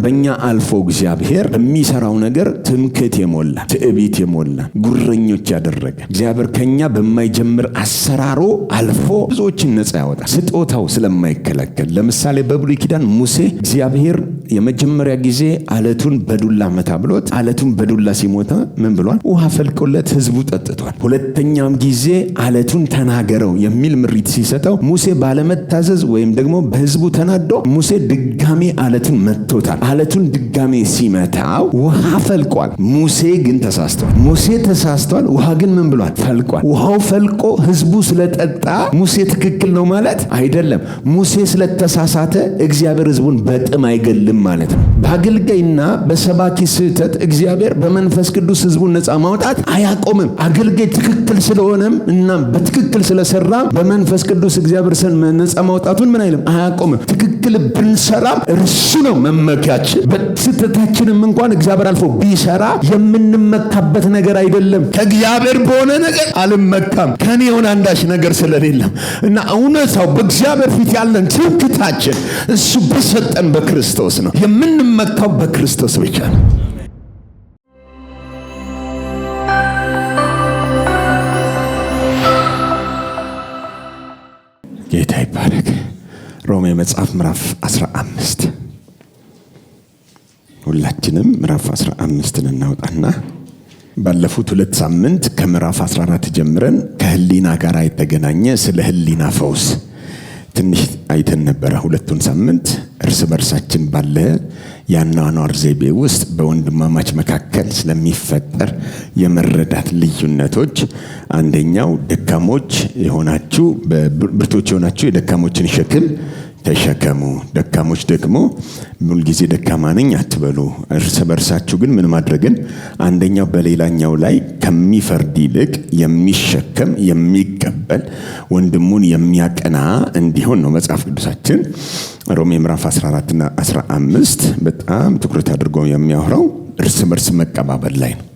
በእኛ አልፎ እግዚአብሔር በሚሰራው ነገር ትምክህት የሞላ ትዕቢት የሞላ ጉረኞች ያደረገ እግዚአብሔር ከኛ በማይጀምር አሰራሮ አልፎ ብዙዎችን ነፃ ያወጣ ስጦታው ስለማይከለከል። ለምሳሌ በብሉይ ኪዳን ሙሴ እግዚአብሔር የመጀመሪያ ጊዜ አለቱን በዱላ መታ ብሎት አለቱን በዱላ ሲሞታ ምን ብሏል? ውሃ ፈልቆለት ህዝቡ ጠጥቷል። ሁለተኛም ጊዜ አለቱን ተናገረው የሚል ምሪት ሲሰጠው ሙሴ ባለመታዘዝ ወይም ደግሞ በህዝቡ ተናዶ ሙሴ ድጋሜ አለቱን መቶታል። አለቱን ድጋሜ ሲመታው ውሃ ፈልቋል። ሙሴ ግን ተሳስቷል። ሙሴ ተሳስቷል። ውሃ ግን ምን ብሏል? ፈልቋል። ውሃው ፈልቆ ህዝቡ ስለጠጣ ሙሴ ትክክል ነው ማለት አይደለም። ሙሴ ስለተሳሳተ እግዚአብሔር ህዝቡን በጥም አይገልም ማለት ነው። በአገልጋይና በሰባኪ ስህተት እግዚአብሔር በመንፈስ ቅዱስ ህዝቡን ነፃ ማውጣት አያቆምም። አገልጋይ ትክክል ስለሆነም እና በትክክል ስለሰራ በመንፈስ ቅዱስ እግዚአብሔር ነፃ ማውጣቱን ምን አይልም አያቆምም። ትክክል ብንሰራም እርሱ ነው መመኪያችን። በስህተታችንም እንኳን እግዚአብሔር አልፎ ቢሰራ የምንመካበት ነገር አይደለም። ከእግዚአብሔር በሆነ ነገር አልመካም ከኔ የሆነ አንዳች ነገር ስለሌለም እና እውነታው በእግዚአብሔር ፊት ያለን ትምክህታችን እሱ በሰጠን በክርስቶስ ነው። የምንመካው በክርስቶስ ብቻ ነው። ጌታ ይባረክ። ሮሜ መጽሐፍ ምዕራፍ 15 ሁላችንም ምዕራፍ 15ን እናውጣና ባለፉት 2 ሳምንት ከምዕራፍ 14 ጀምረን ከህሊና ጋር የተገናኘ ስለ ህሊና ፈውስ ትንሽ አይተን ነበረ። ሁለቱን ሳምንት እርስ በርሳችን ባለ ያኗኗር ዘይቤ ውስጥ በወንድማማች መካከል ስለሚፈጠር የመረዳት ልዩነቶች አንደኛው ደካሞች የሆናችሁ ብርቶች የሆናችሁ የደካሞችን ሸክም ተሸከሙ፣ ደካሞች ደግሞ ሁልጊዜ ደካማ ነኝ አትበሉ። እርስ በርሳችሁ ግን ምን ማድረግን አንደኛው በሌላኛው ላይ ከሚፈርድ ይልቅ የሚሸከም የሚቀበል ወንድሙን የሚያቀና እንዲሆን ነው መጽሐፍ ቅዱሳችን ሮሜ ምዕራፍ 14 እና 15 በጣም ትኩረት አድርጎ የሚያወራው እርስ በርስ መቀባበል ላይ ነው።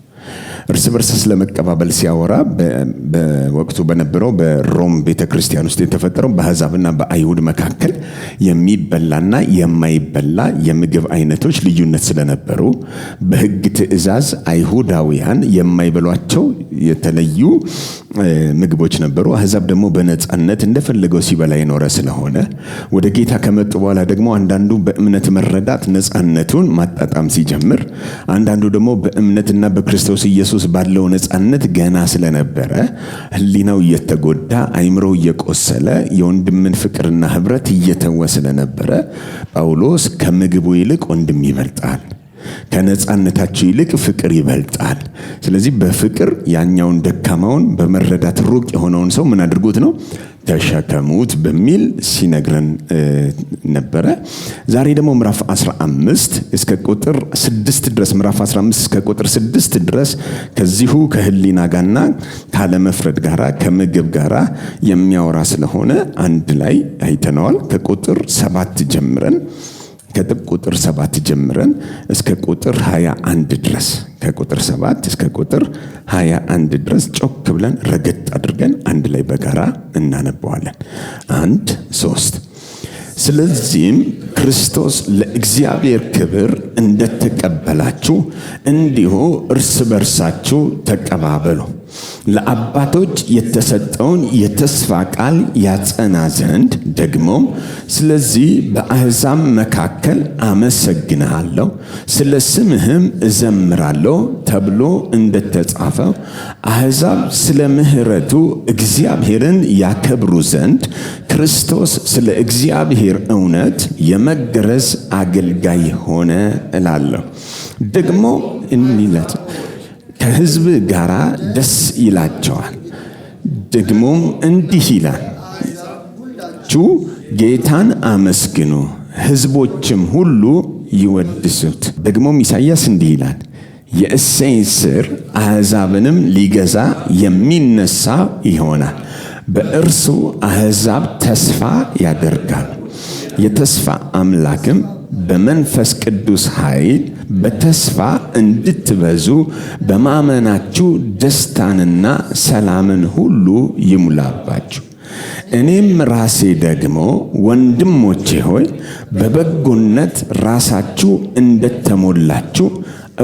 እርስ በርስ ስለመቀባበል ሲያወራ በወቅቱ በነበረው በሮም ቤተክርስቲያን ውስጥ የተፈጠረው በአሕዛብና በአይሁድ መካከል የሚበላና የማይበላ የምግብ አይነቶች ልዩነት ስለነበሩ በሕግ ትእዛዝ አይሁዳውያን የማይበሏቸው የተለዩ ምግቦች ነበሩ። አሕዛብ ደግሞ በነጻነት እንደፈለገው ሲበላ የኖረ ስለሆነ ወደ ጌታ ከመጡ በኋላ ደግሞ አንዳንዱ በእምነት መረዳት ነጻነቱን ማጣጣም ሲጀምር፣ አንዳንዱ ደግሞ በእምነትና በክርስቶስ ኢየሱስ ባለው ነጻነት ገና ስለነበረ ህሊናው እየተጎዳ አይምሮው እየቆሰለ የወንድምን ፍቅርና ህብረት እየተወ ስለነበረ ጳውሎስ ከምግቡ ይልቅ ወንድም ይበልጣል፣ ከነጻነታችሁ ይልቅ ፍቅር ይበልጣል። ስለዚህ በፍቅር ያኛውን ደካማውን በመረዳት ሩቅ የሆነውን ሰው ምን አድርጉት ነው ተሸከሙት በሚል ሲነግረን ነበረ። ዛሬ ደግሞ ምዕራፍ 15 እስከ ቁጥር 6 ድረስ ምዕራፍ 15 እስከ ቁጥር 6 ድረስ ከዚሁ ከህሊና ጋርና ካለመፍረድ ጋራ ከምግብ ጋራ የሚያወራ ስለሆነ አንድ ላይ አይተነዋል። ከቁጥር 7 ጀምረን ከቁጥር 7 ጀምረን እስከ ቁጥር 21 ድረስ ከቁጥር 7 እስከ ቁጥር 21 ድረስ ጮክ ብለን ረገጥ አድርገን አንድ ላይ በጋራ እናነባዋለን። 1 3 ስለዚህም ክርስቶስ ለእግዚአብሔር ክብር እንደተቀበላችሁ እንዲሁ እርስ በርሳችሁ ተቀባበሉ። ለአባቶች የተሰጠውን የተስፋ ቃል ያጸና ዘንድ ደግሞም ስለዚህ በአሕዛብ መካከል አመሰግንሃለሁ፣ ስለ ስምህም እዘምራለሁ ተብሎ እንደተጻፈው አሕዛብ ስለ ምሕረቱ እግዚአብሔርን ያከብሩ ዘንድ ክርስቶስ ስለ እግዚአብሔር እውነት የመገረዝ አገልጋይ ሆነ እላለሁ። ደግሞ እንዲለት ከሕዝብ ጋር ደስ ይላቸዋል። ደግሞም እንዲህ ይላል፣ ጌታን አመስግኑ፣ ሕዝቦችም ሁሉ ይወድሱት። ደግሞም ኢሳይያስ እንዲህ ይላል፣ የእሴይ ሥር አሕዛብንም ሊገዛ የሚነሳ ይሆናል፣ በእርሱ አሕዛብ ተስፋ ያደርጋል። የተስፋ አምላክም በመንፈስ ቅዱስ ኃይል በተስፋ እንድትበዙ በማመናችሁ ደስታንና ሰላምን ሁሉ ይሙላባችሁ። እኔም ራሴ ደግሞ ወንድሞቼ ሆይ በበጎነት ራሳችሁ እንደተሞላችሁ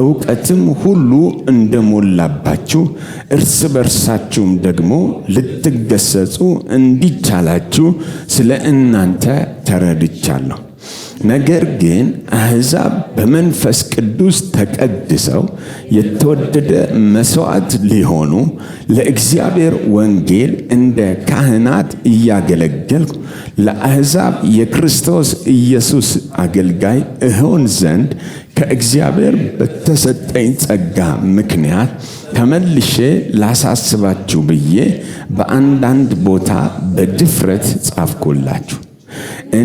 ዕውቀትም ሁሉ እንደሞላባችሁ እርስ በርሳችሁም ደግሞ ልትገሰጹ እንዲቻላችሁ ስለ እናንተ ተረድቻለሁ። ነገር ግን አሕዛብ በመንፈስ ቅዱስ ተቀድሰው የተወደደ መሥዋዕት ሊሆኑ ለእግዚአብሔር ወንጌል እንደ ካህናት እያገለገልኩ ለአሕዛብ የክርስቶስ ኢየሱስ አገልጋይ እሆን ዘንድ ከእግዚአብሔር በተሰጠኝ ጸጋ ምክንያት ተመልሼ ላሳስባችሁ ብዬ በአንዳንድ ቦታ በድፍረት ጻፍኩላችሁ።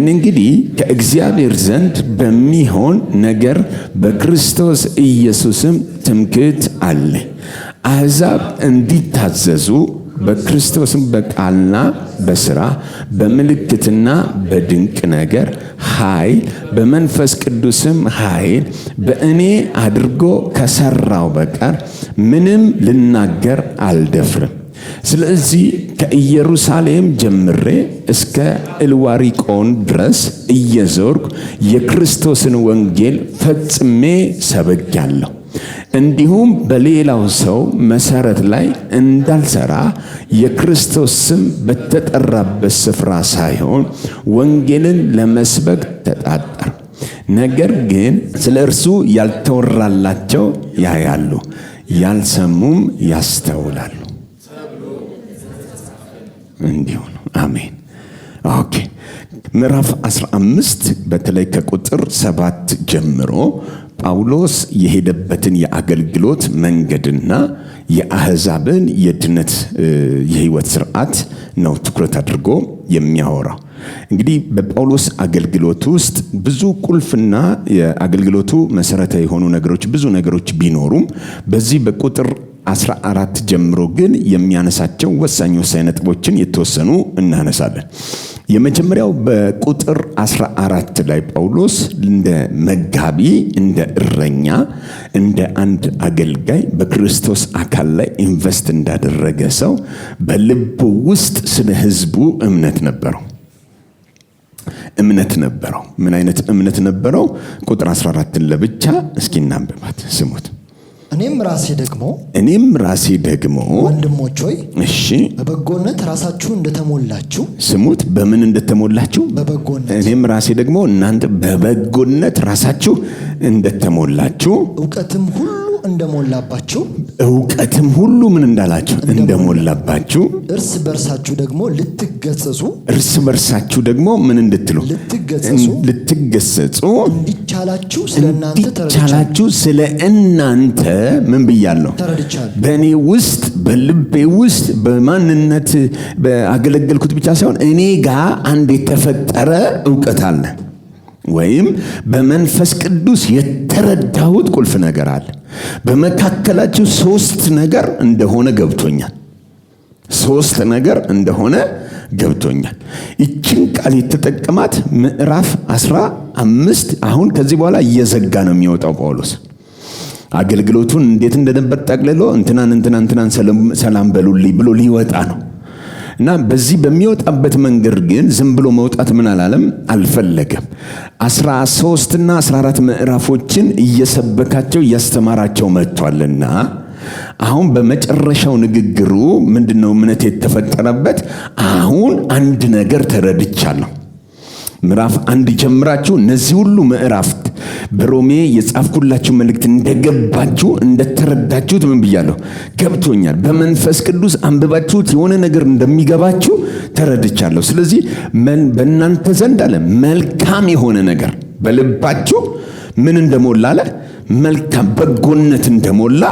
እንግዲህ ከእግዚአብሔር ዘንድ በሚሆን ነገር በክርስቶስ ኢየሱስም ትምክህት አለ። አሕዛብ እንዲታዘዙ በክርስቶስም በቃልና በሥራ በምልክትና በድንቅ ነገር ኃይል በመንፈስ ቅዱስም ኃይል በእኔ አድርጎ ከሠራው በቀር ምንም ልናገር አልደፍርም። ስለዚህ ከኢየሩሳሌም ጀምሬ እስከ ኢልዋሪቆን ድረስ እየዞርኩ የክርስቶስን ወንጌል ፈጽሜ ሰብኬአለሁ። እንዲሁም በሌላው ሰው መሠረት ላይ እንዳልሠራ የክርስቶስ ስም በተጠራበት ስፍራ ሳይሆን ወንጌልን ለመስበክ ተጣጣር። ነገር ግን ስለ እርሱ ያልተወራላቸው ያያሉ፣ ያልሰሙም ያስተውላሉ። እንዲሁ ነው። አሜን። ኦኬ። ምዕራፍ 15 በተለይ ከቁጥር 7 ጀምሮ ጳውሎስ የሄደበትን የአገልግሎት መንገድና የአሕዛብን የድነት የሕይወት ሥርዓት ነው ትኩረት አድርጎ የሚያወራው። እንግዲህ በጳውሎስ አገልግሎት ውስጥ ብዙ ቁልፍና የአገልግሎቱ መሰረታዊ የሆኑ ነገሮች ብዙ ነገሮች ቢኖሩም በዚህ በቁጥር 14 ጀምሮ ግን የሚያነሳቸው ወሳኝ ነጥቦችን የተወሰኑ እናነሳለን። የመጀመሪያው በቁጥር 14 ላይ ጳውሎስ እንደ መጋቢ፣ እንደ እረኛ፣ እንደ አንድ አገልጋይ በክርስቶስ አካል ላይ ኢንቨስት እንዳደረገ ሰው በልቡ ውስጥ ስለ ሕዝቡ እምነት ነበረው። ምን አይነት እምነት ነበረው? ቁጥር 14ን ለብቻ እስኪ እናንብባት፣ ስሙት። እኔም ራሴ ደግሞ ወንድሞች ሆይ እሺ፣ በበጎነት ራሳችሁ እንደተሞላችሁ ስሙት። በምን እንደተሞላችሁ? በበጎነት። እኔም ራሴ ደግሞ እናንተ በበጎነት ራሳችሁ እንደተሞላችሁ ዕውቀትም ሁሉ እንደሞላባችሁ ምን እንዳላችሁ እንደሞላባችሁ እርስ በርሳችሁ ደግሞ ምን እንድትሉ ልትገሰጹ እንዲቻላችሁ ስለ እናንተ ምን ብያለሁ? በእኔ ውስጥ በልቤ ውስጥ በማንነት በአገለገልኩት ብቻ ሳይሆን እኔ ጋር አንድ የተፈጠረ ዕውቀት አለ፣ ወይም በመንፈስ ቅዱስ የተረዳሁት ቁልፍ ነገር አለ። በመካከላችሁ ሶስት ነገር እንደሆነ ገብቶኛል። ይችን ቃል የተጠቀማት ምዕራፍ 15 አሁን ከዚህ በኋላ እየዘጋ ነው የሚወጣው ጳውሎስ። አገልግሎቱን እንዴት እንደነበር ጠቅልሎ እንትናን ሰላም በሉልኝ ብሎ ሊወጣ ነው። እና በዚህ በሚወጣበት መንገድ ግን ዝም ብሎ መውጣት ምን አላለም፣ አልፈለገም። 13 እና 14 ምዕራፎችን እየሰበካቸው እያስተማራቸው መጥቷልና አሁን በመጨረሻው ንግግሩ ምንድነው እምነት የተፈጠረበት? አሁን አንድ ነገር ተረድቻለሁ። ምዕራፍ 1 ጀምራችሁ እነዚህ ሁሉ ምዕራፍት በሮሜ የጻፍኩላችሁ መልእክት እንደገባችሁ እንደተረዳችሁት ምን ብያለሁ? ገብቶኛል። በመንፈስ ቅዱስ አንብባችሁት የሆነ ነገር እንደሚገባችሁ ተረድቻለሁ። ስለዚህ በእናንተ ዘንድ አለ መልካም የሆነ ነገር በልባችሁ ምን እንደሞላ አለ፣ መልካም በጎነት እንደሞላ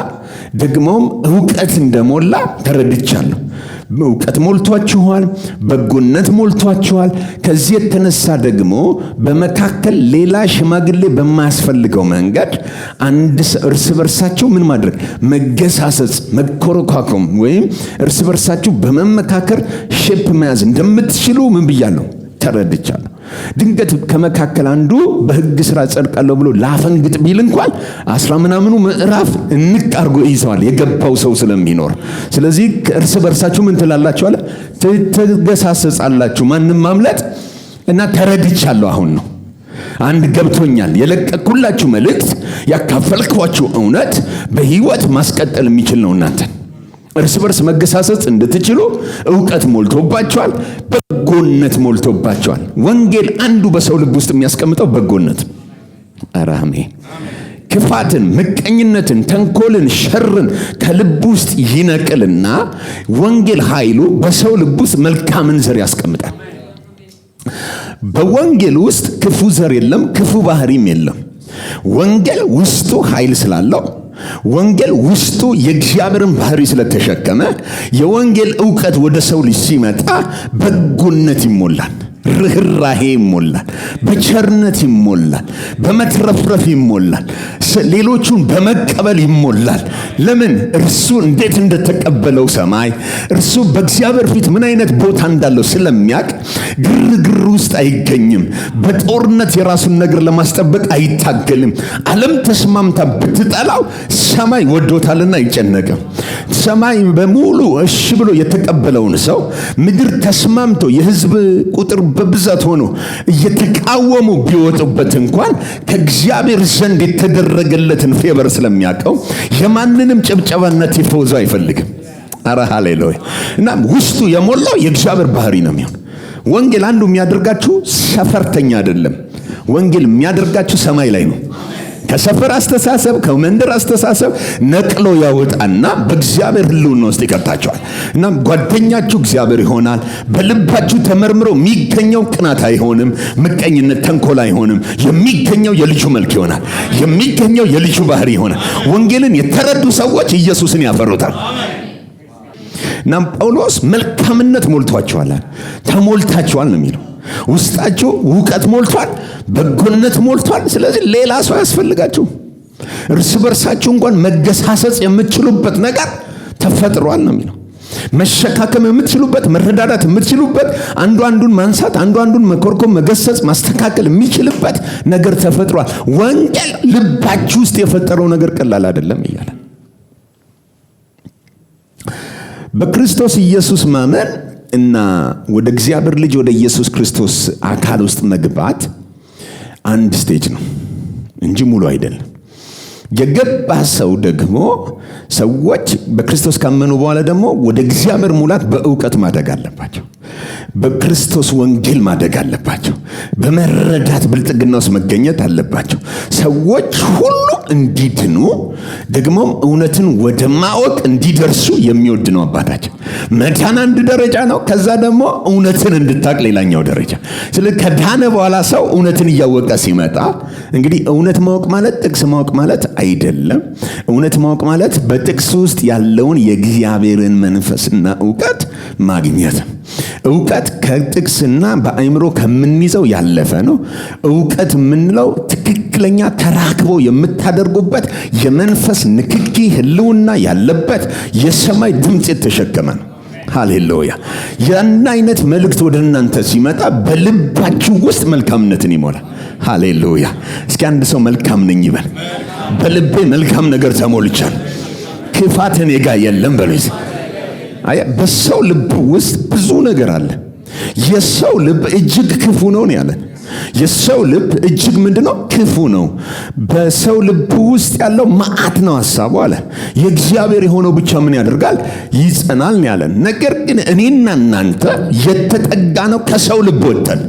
ደግሞም ዕውቀት እንደሞላ ተረድቻለሁ። ዕውቀት ሞልቷችኋል፣ በጎነት ሞልቷችኋል። ከዚህ የተነሳ ደግሞ በመካከል ሌላ ሽማግሌ በማያስፈልገው መንገድ እርስ በርሳችሁ ምን ማድረግ፣ መገሳሰጽ፣ መኮረኳኮም ወይም እርስ በርሳችሁ በመመካከር ሼፕ መያዝ እንደምትችሉ ምን ብያለሁ? ተረድቻለሁ። ድንገት ከመካከል አንዱ በሕግ ሥራ ጸድቃለሁ ብሎ ላፈንግጥ ቢል እንኳን 10 ምናምኑ ምዕራፍ እንቅ አድርጎ ይዘዋል የገባው ሰው ስለሚኖር። ስለዚህ እርስ በርሳችሁ ምን ትላላችሁ አለ? ትገሳሰጻላችሁ። ማንም ማምለጥ እና ተረድቻለሁ። አሁን ነው አንድ ገብቶኛል። የለቀቅኩላችሁ መልእክት፣ ያካፈልኳችሁ እውነት በሕይወት ማስቀጠል የሚችል ነው። እናንተን እርስ በርስ መገሳሰጽ እንድትችሉ ዕውቀት ሞልቶባቸዋል፣ በጎነት ሞልቶባቸዋል። ወንጌል አንዱ በሰው ልብ ውስጥ የሚያስቀምጠው በጎነት። አራሜ ክፋትን፣ ምቀኝነትን፣ ተንኮልን፣ ሸርን ከልብ ውስጥ ይነቅልና ወንጌል ኃይሉ በሰው ልብ ውስጥ መልካምን ዘር ያስቀምጣል። በወንጌል ውስጥ ክፉ ዘር የለም፣ ክፉ ባህሪም የለም። ወንጌል ውስጡ ኃይል ስላለው፣ ወንጌል ውስጡ የእግዚአብሔርን ባህሪ ስለተሸከመ የወንጌል ዕውቀት ወደ ሰው ልጅ ሲመጣ በጎነት ይሞላል፣ ርህራሄ ይሞላል፣ በቸርነት ይሞላል፣ በመትረፍረፍ ይሞላል፣ ሌሎቹን በመቀበል ይሞላል። ለምን? እርሱ እንዴት እንደተቀበለው ሰማይ፣ እርሱ በእግዚአብሔር ፊት ምን አይነት ቦታ እንዳለው ስለሚያውቅ ግርግር ውስጥ አይገኝም። በጦርነት የራሱን ነገር ለማስጠበቅ አይታገልም። ዓለም ተስማምታ ብትጠላው ሰማይ ወዶታልና አይጨነቅም። ሰማይ በሙሉ እሺ ብሎ የተቀበለውን ሰው ምድር ተስማምቶ የሕዝብ ቁጥር በብዛት ሆኖ እየተቃወሙ ቢወጡበት እንኳን ከእግዚአብሔር ዘንድ የተደረገለትን ፌቨር ስለሚያውቀው የማንንም ጭብጨባና ቲፎዞ አይፈልግም። አረ ሃሌሉያ! እና ውስጡ የሞላው የእግዚአብሔር ባህሪ ነው የሚሆን። ወንጌል አንዱ የሚያደርጋችሁ ሰፈርተኛ አይደለም። ወንጌል የሚያደርጋችሁ ሰማይ ላይ ነው። ከሰፈር አስተሳሰብ፣ ከመንደር አስተሳሰብ ነቅሎ ያወጣና በእግዚአብሔር ሕልውና ውስጥ ይከታቸዋል። እና ጓደኛችሁ እግዚአብሔር ይሆናል። በልባችሁ ተመርምሮ የሚገኘው ቅናት አይሆንም፣ ምቀኝነት፣ ተንኮል አይሆንም። የሚገኘው የልጁ መልክ ይሆናል። የሚገኘው የልጁ ባህሪ ይሆናል። ወንጌልን የተረዱ ሰዎች ኢየሱስን ያፈሩታል። እና ጳውሎስ መልካምነት ሞልቷቸዋል፣ ተሞልታቸዋል ነው የሚለው። ውስጣችሁ ዕውቀት ሞልቷል፣ በጎነት ሞልቷል። ስለዚህ ሌላ ሰው ያስፈልጋችሁ። እርስ በርሳችሁ እንኳን መገሳሰጽ የምትችሉበት ነገር ተፈጥሯል ነው የሚለው። መሸካከም የምትችሉበት፣ መረዳዳት የምትችሉበት፣ አንዱ አንዱን ማንሳት፣ አንዱ አንዱን መኮርኮም፣ መገሰጽ፣ ማስተካከል የሚችልበት ነገር ተፈጥሯል። ወንጌል ልባችሁ ውስጥ የፈጠረው ነገር ቀላል አይደለም እያለ በክርስቶስ ኢየሱስ ማመን እና ወደ እግዚአብሔር ልጅ ወደ ኢየሱስ ክርስቶስ አካል ውስጥ መግባት አንድ ስቴጅ ነው እንጂ ሙሉ አይደለም። የገባ ሰው ደግሞ ሰዎች በክርስቶስ ካመኑ በኋላ ደግሞ ወደ እግዚአብሔር ሙላት በዕውቀት ማደግ አለባቸው። በክርስቶስ ወንጌል ማደግ አለባቸው። በመረዳት ብልጥግና ውስጥ መገኘት አለባቸው። ሰዎች ሁሉ እንዲድኑ ደግሞም እውነትን ወደ ማወቅ እንዲደርሱ የሚወድ ነው አባታችን። መዳን አንድ ደረጃ ነው። ከዛ ደግሞ እውነትን እንድታቅ ሌላኛው ደረጃ። ስለዚህ ከዳነ በኋላ ሰው እውነትን እያወቀ ሲመጣ እንግዲህ እውነት ማወቅ ማለት ጥቅስ ማወቅ ማለት አይደለም። እውነት ማወቅ ማለት በጥቅስ ውስጥ ያለውን የእግዚአብሔርን መንፈስና ዕውቀት ማግኘት። ዕውቀት ከጥቅስና በአእምሮ ከምንይዘው ያለፈ ነው። ዕውቀት የምንለው ትክክለኛ ተራክቦ የምታደርጉበት የመንፈስ ንክኪ ሕልውና ያለበት የሰማይ ድምፅ የተሸከመ ነው። ሃሌሉያ! ያን አይነት መልእክት ወደ እናንተ ሲመጣ በልባችሁ ውስጥ መልካምነትን ይሞላል። ሃሌሉያ! እስኪ አንድ ሰው መልካም ነኝ ይበል። በልቤ መልካም ነገር ተሞልቻል፣ ክፋት እኔ ጋር የለም በሉት። በሰው ልብ ውስጥ ብዙ ነገር አለ። የሰው ልብ እጅግ ክፉ ነው ያለን። የሰው ልብ እጅግ ምንድነው? ክፉ ነው። በሰው ልብ ውስጥ ያለው መዓት ነው ሐሳቡ አለ። የእግዚአብሔር የሆነው ብቻ ምን ያደርጋል? ይጸናል ያለን። ነገር ግን እኔና እናንተ የተጠጋ ነው ከሰው ልብ ወጥተን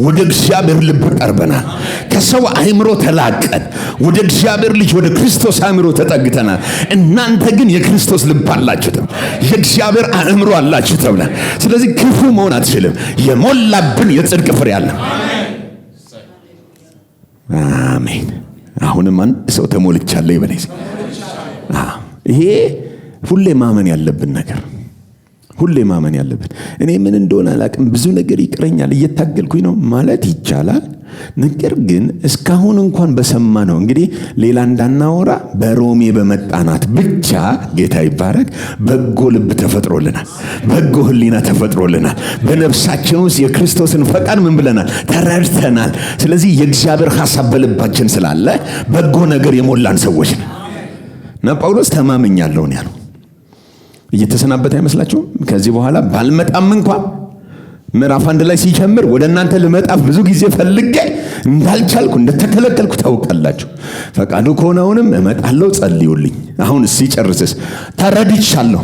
ወደ እግዚአብሔር ልብ ቀርበናል። ከሰው አእምሮ ተላቀን ወደ እግዚአብሔር ልጅ ወደ ክርስቶስ አእምሮ ተጠግተናል። እናንተ ግን የክርስቶስ ልብ አላችሁ፣ የእግዚአብሔር አእምሮ አላችሁ ተብለን። ስለዚህ ክፉ መሆን አትችልም። የሞላብን የጽድቅ ፍሬ አለ። አሜን። አሁንም አንድ ሰው ተሞልቻለሁ ይበለኝ። ይሄ ሁሌ ማመን ያለብን ነገር፣ ሁሌ ማመን ያለብን እኔ ምን እንደሆነ አላቅም፣ ብዙ ነገር ይቅረኛል፣ እየታገልኩኝ ነው ማለት ይቻላል። ነገር ግን እስካሁን እንኳን በሰማነው እንግዲህ ሌላ እንዳናወራ በሮሜ በመጣናት ብቻ ጌታ ይባረክ በጎ ልብ ተፈጥሮልናል፣ በጎ ሕሊና ተፈጥሮልናል። በነፍሳችን ውስጥ የክርስቶስን ፈቃድ ምን ብለናል? ተረድተናል። ስለዚህ የእግዚአብሔር ሐሳብ በልባችን ስላለ በጎ ነገር የሞላን ሰዎች ነን እና ጳውሎስ ተማመኛለሁ ነው ያለው። እየተሰናበተ አይመስላችሁም? ከዚህ በኋላ ባልመጣም እንኳን ምዕራፍ 1 ላይ ሲጀምር ወደ እናንተ ልመጣ ብዙ ጊዜ ፈልጌ እንዳልቻልኩ እንደተከለከልኩ ታውቃላችሁ። ፈቃዱ ከሆነ አሁንም እመጣለሁ፣ ጸልዩልኝ። አሁን ሲጨርስስ ተረድቻለሁ፣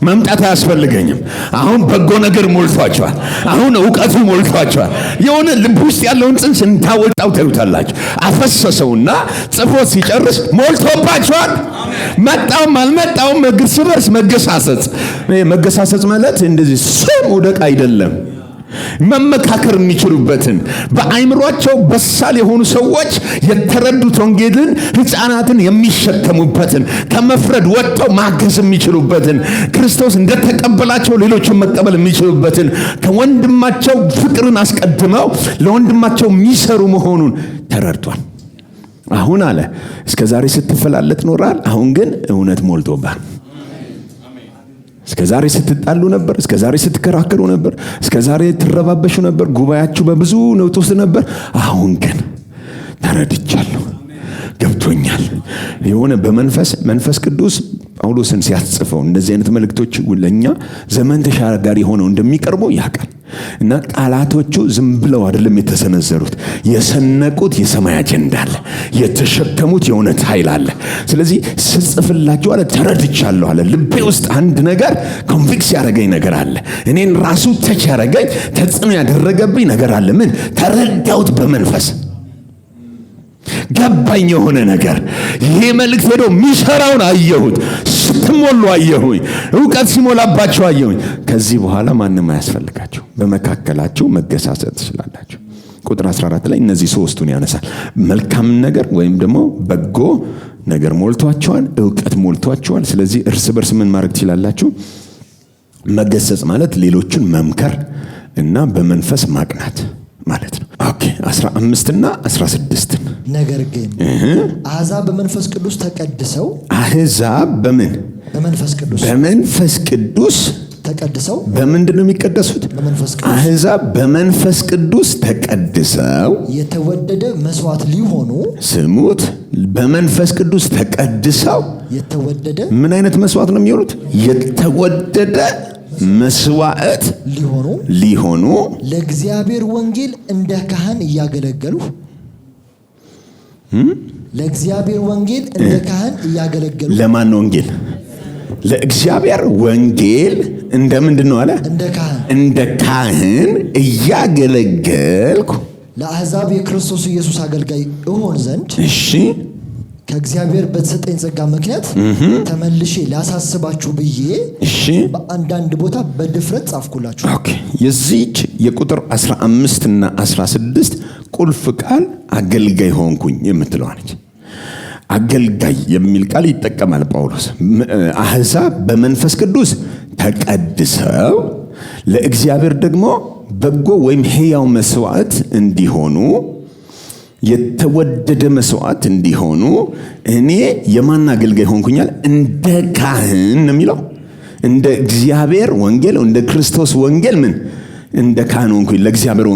መምጣት አያስፈልገኝም። አሁን በጎ ነገር ሞልቷቸዋል። አሁን ዕውቀቱ ሞልቷቸዋል። የሆነ ልብ ውስጥ ያለውን ጽንስ እንዳወጣው ታዩታላችሁ። አፈሰሰውና ጽፎ ሲጨርስ ሞልቶባቸዋል። መጣውም አልመጣውም እርስ በርስ መገሳሰጽ። መገሳሰጽ ማለት እንደዚህ ስም ወደቅ አይደለም። መመካከር የሚችሉበትን በአይምሯቸው በሳል የሆኑ ሰዎች የተረዱት ወንጌልን ሕፃናትን የሚሸከሙበትን ከመፍረድ ወጥተው ማገዝ የሚችሉበትን ክርስቶስ እንደተቀበላቸው ሌሎችን መቀበል የሚችሉበትን ከወንድማቸው ፍቅርን አስቀድመው ለወንድማቸው የሚሰሩ መሆኑን ተረድቷል። አሁን አለ እስከዛሬ ስትፈላለጥ ኖራል፣ አሁን ግን እውነት ሞልቶባል። እስከዛሬ ስትጣሉ ነበር፣ እስከዛሬ ስትከራከሩ ነበር፣ እስከዛሬ ትረባበሹ ነበር፣ ጉባኤያችሁ በብዙ ነውጥ ውስጥ ነበር። አሁን ግን ተረድቻለሁ፣ ገብቶኛል። የሆነ መንፈስ ቅዱስ ጳውሎስን ሲያጽፈው እንደዚህ አይነት መልእክቶች ለኛ ዘመን ተሻጋሪ ሆነው እንደሚቀርቡ ያውቃል። እና ቃላቶቹ ዝም ብለው አይደለም የተሰነዘሩት፣ የሰነቁት የሰማይ አጀንዳ አለ፣ የተሸከሙት የእውነት ኃይል አለ። ስለዚህ ስጽፍላችሁ አለ ተረድቻለሁ አለ። ልቤ ውስጥ አንድ ነገር ኮንቪክስ ያደረገኝ ነገር አለ። እኔን ራሱ ተች ያደረገኝ ተጽዕኖ ያደረገብኝ ነገር አለ። ምን ተረዳሁት? በመንፈስ ገባኝ። የሆነ ነገር ይሄ መልእክት ሄዶ የሚሰራውን አየሁት፣ ስትሞሉ አየሁኝ፣ ዕውቀት ሲሞላባቸው አየሁኝ። ከዚህ በኋላ ማንም አያስፈልጋችሁ፣ በመካከላችሁ መገሳጸት ትችላላችሁ። ቁጥር 14 ላይ እነዚህ ሶስቱን ያነሳል። መልካም ነገር ወይም ደግሞ በጎ ነገር ሞልቷቸዋል፣ ዕውቀት ሞልቷቸዋል። ስለዚህ እርስ በርስ ምን ማድረግ ትችላላችሁ? መገሰጽ ማለት ሌሎችን መምከር እና በመንፈስ ማቅናት ማለት ነው። ኦኬ 15 እና 16 ነገር ግን አሕዛብ በመንፈስ ቅዱስ ተቀድሰው አሕዛብ በምን በመንፈስ ቅዱስ ተቀድሰው በምንድን ነው የሚቀደሱት? አሕዛብ በመንፈስ ቅዱስ ተቀድሰው የተወደደ መስዋዕት ሊሆኑ ስሙት። በመንፈስ ቅዱስ ተቀድሰው የተወደደ ምን አይነት መስዋዕት ነው የሚሆኑት? የተወደደ መስዋዕት ሊሆኑ ለእግዚአብሔር ወንጌል እንደ ካህን እያገለገሉ ለእግዚአብሔር ወንጌል እንደ ካህን እያገለገሉ ለማን ወንጌል? ለእግዚአብሔር ወንጌል እንደ ምንድን ነው አለ? እንደ ካህን እያገለገልኩ ለአሕዛብ የክርስቶስ ኢየሱስ አገልጋይ እሆን ዘንድ እሺ ከእግዚአብሔር በተሰጠኝ ጸጋ ምክንያት ተመልሼ ላሳስባችሁ ብዬ በአንዳንድ ቦታ በድፍረት ጻፍኩላችሁ። ኦኬ የዚህች የቁጥር 15 እና 16 ቁልፍ ቃል አገልጋይ ሆንኩኝ የምትለዋ ነች። አገልጋይ የሚል ቃል ይጠቀማል ጳውሎስ። አሕዛብ በመንፈስ ቅዱስ ተቀድሰው ለእግዚአብሔር ደግሞ በጎ ወይም ሕያው መስዋዕት እንዲሆኑ የተወደደ መስዋዕት እንዲሆኑ እኔ የማን አገልጋይ ሆንኩኛል? እንደ ካህን ነው የሚለው። እንደ እግዚአብሔር ወንጌል እንደ ክርስቶስ ወንጌል ምን እንደ ካህን ሆንኩኝ። ለእግዚአብሔር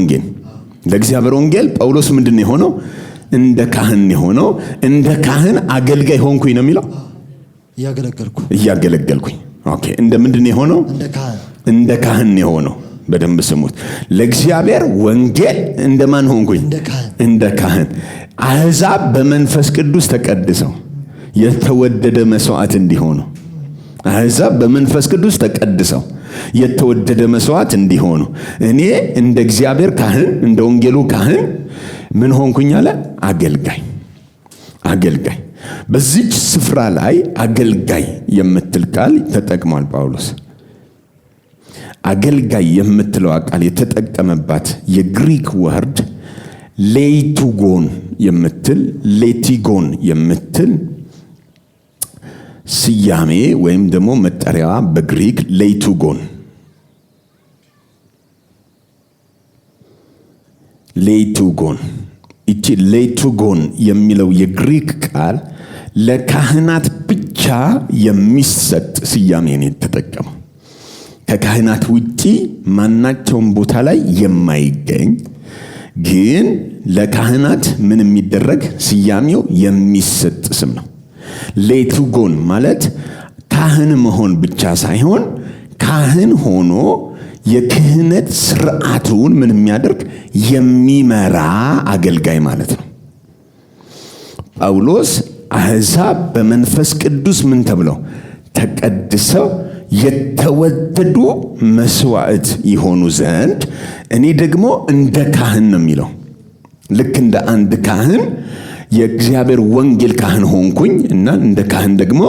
ወንጌል ጳውሎስ ምንድን ነው የሆነው? እንደ ካህን የሆነው። እንደ ካህን አገልጋይ ሆንኩኝ ነው የሚለው። እያገለገልኩኝ። ኦኬ እንደ ምንድን ነው የሆነው? እንደ ካህን የሆነው። በደንብ ስሙት። ለእግዚአብሔር ወንጌል እንደማን ሆንኩኝ? እንደ ካህን። አሕዛብ በመንፈስ ቅዱስ ተቀድሰው የተወደደ መስዋዕት እንዲሆኑ አሕዛብ በመንፈስ ቅዱስ ተቀድሰው የተወደደ መስዋዕት እንዲሆኑ እኔ እንደ እግዚአብሔር ካህን እንደ ወንጌሉ ካህን ምን ሆንኩኝ አለ? አገልጋይ። በዚች ስፍራ ላይ አገልጋይ የምትል ቃል ተጠቅሟል ጳውሎስ። አገልጋይ የምትለው ቃል የተጠቀመባት የግሪክ ወርድ ሌቲጎን የምትል ስያሜ ወይም ደግሞ መጠሪያዋ በግሪክ ሌይቱጎን እቺ ሌይቱጎን የሚለው የግሪክ ቃል ለካህናት ብቻ የሚሰጥ ስያሜ ነው የተጠቀመው። ከካህናት ውጪ ማናቸውም ቦታ ላይ የማይገኝ ግን ለካህናት ምን የሚደረግ ስያሜው የሚሰጥ ስም ነው። ሌይቱጎን ማለት ካህን መሆን ብቻ ሳይሆን ካህን ሆኖ የክህነት ስርዓቱን ምን የሚያደርግ የሚመራ አገልጋይ ማለት ነው። ጳውሎስ አሕዛብ በመንፈስ ቅዱስ ምን ተብለው ተቀድሰው የተወደዱ መስዋዕት ይሆኑ ዘንድ እኔ ደግሞ እንደ ካህን ነው የሚለው። ልክ እንደ አንድ ካህን የእግዚአብሔር ወንጌል ካህን ሆንኩኝ እና እንደ ካህን ደግሞ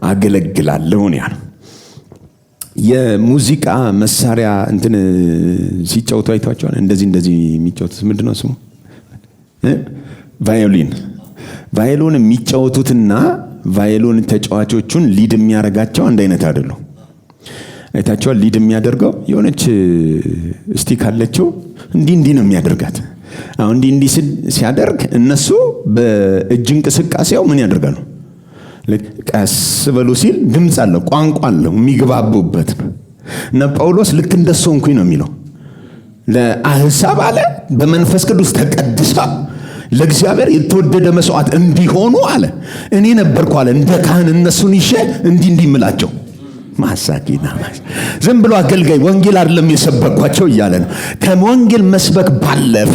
አገለግላለሁ ነው ያለው። የሙዚቃ መሳሪያ እንትን ሲጫወቱ አይቷቸዋል። እንደዚህ የሚጫወቱት ምንድነው ስሙ? ቫዮሊን የሚጫወቱትና ቫዮሊን ተጫዋቾቹን ሊድ የሚያደርጋቸው አንድ አይነት አይደሉም። አይታቸዋል። ሊድ የሚያደርገው የሆነች ስቲክ አለችው እንዲህ ነው የሚያደርጋት። አሁን እንዲህ ሲያደርግ እነሱ በእጅ እንቅስቃሴው ምን ያደርጋሉ? ቀስ በሉ ሲል ድምፅ አለው፣ ቋንቋ አለው፣ የሚግባቡበት ነው። እና ጳውሎስ ልክ እንደሱ እንኩኝ ነው የሚለው። ለአሕዛብ አለ በመንፈስ ቅዱስ ተቀድሳ ለእግዚአብሔር የተወደደ መስዋዕት እንዲሆኑ አለ እኔ ነበርኩ አለ እንደ ካህን እነሱን ይዤ እንዲህ ምላቸው። ማሳኪና ዝም ብሎ አገልጋይ ወንጌል አይደለም የሰበኳቸው እያለ ነው። ከወንጌል መስበክ ባለፈ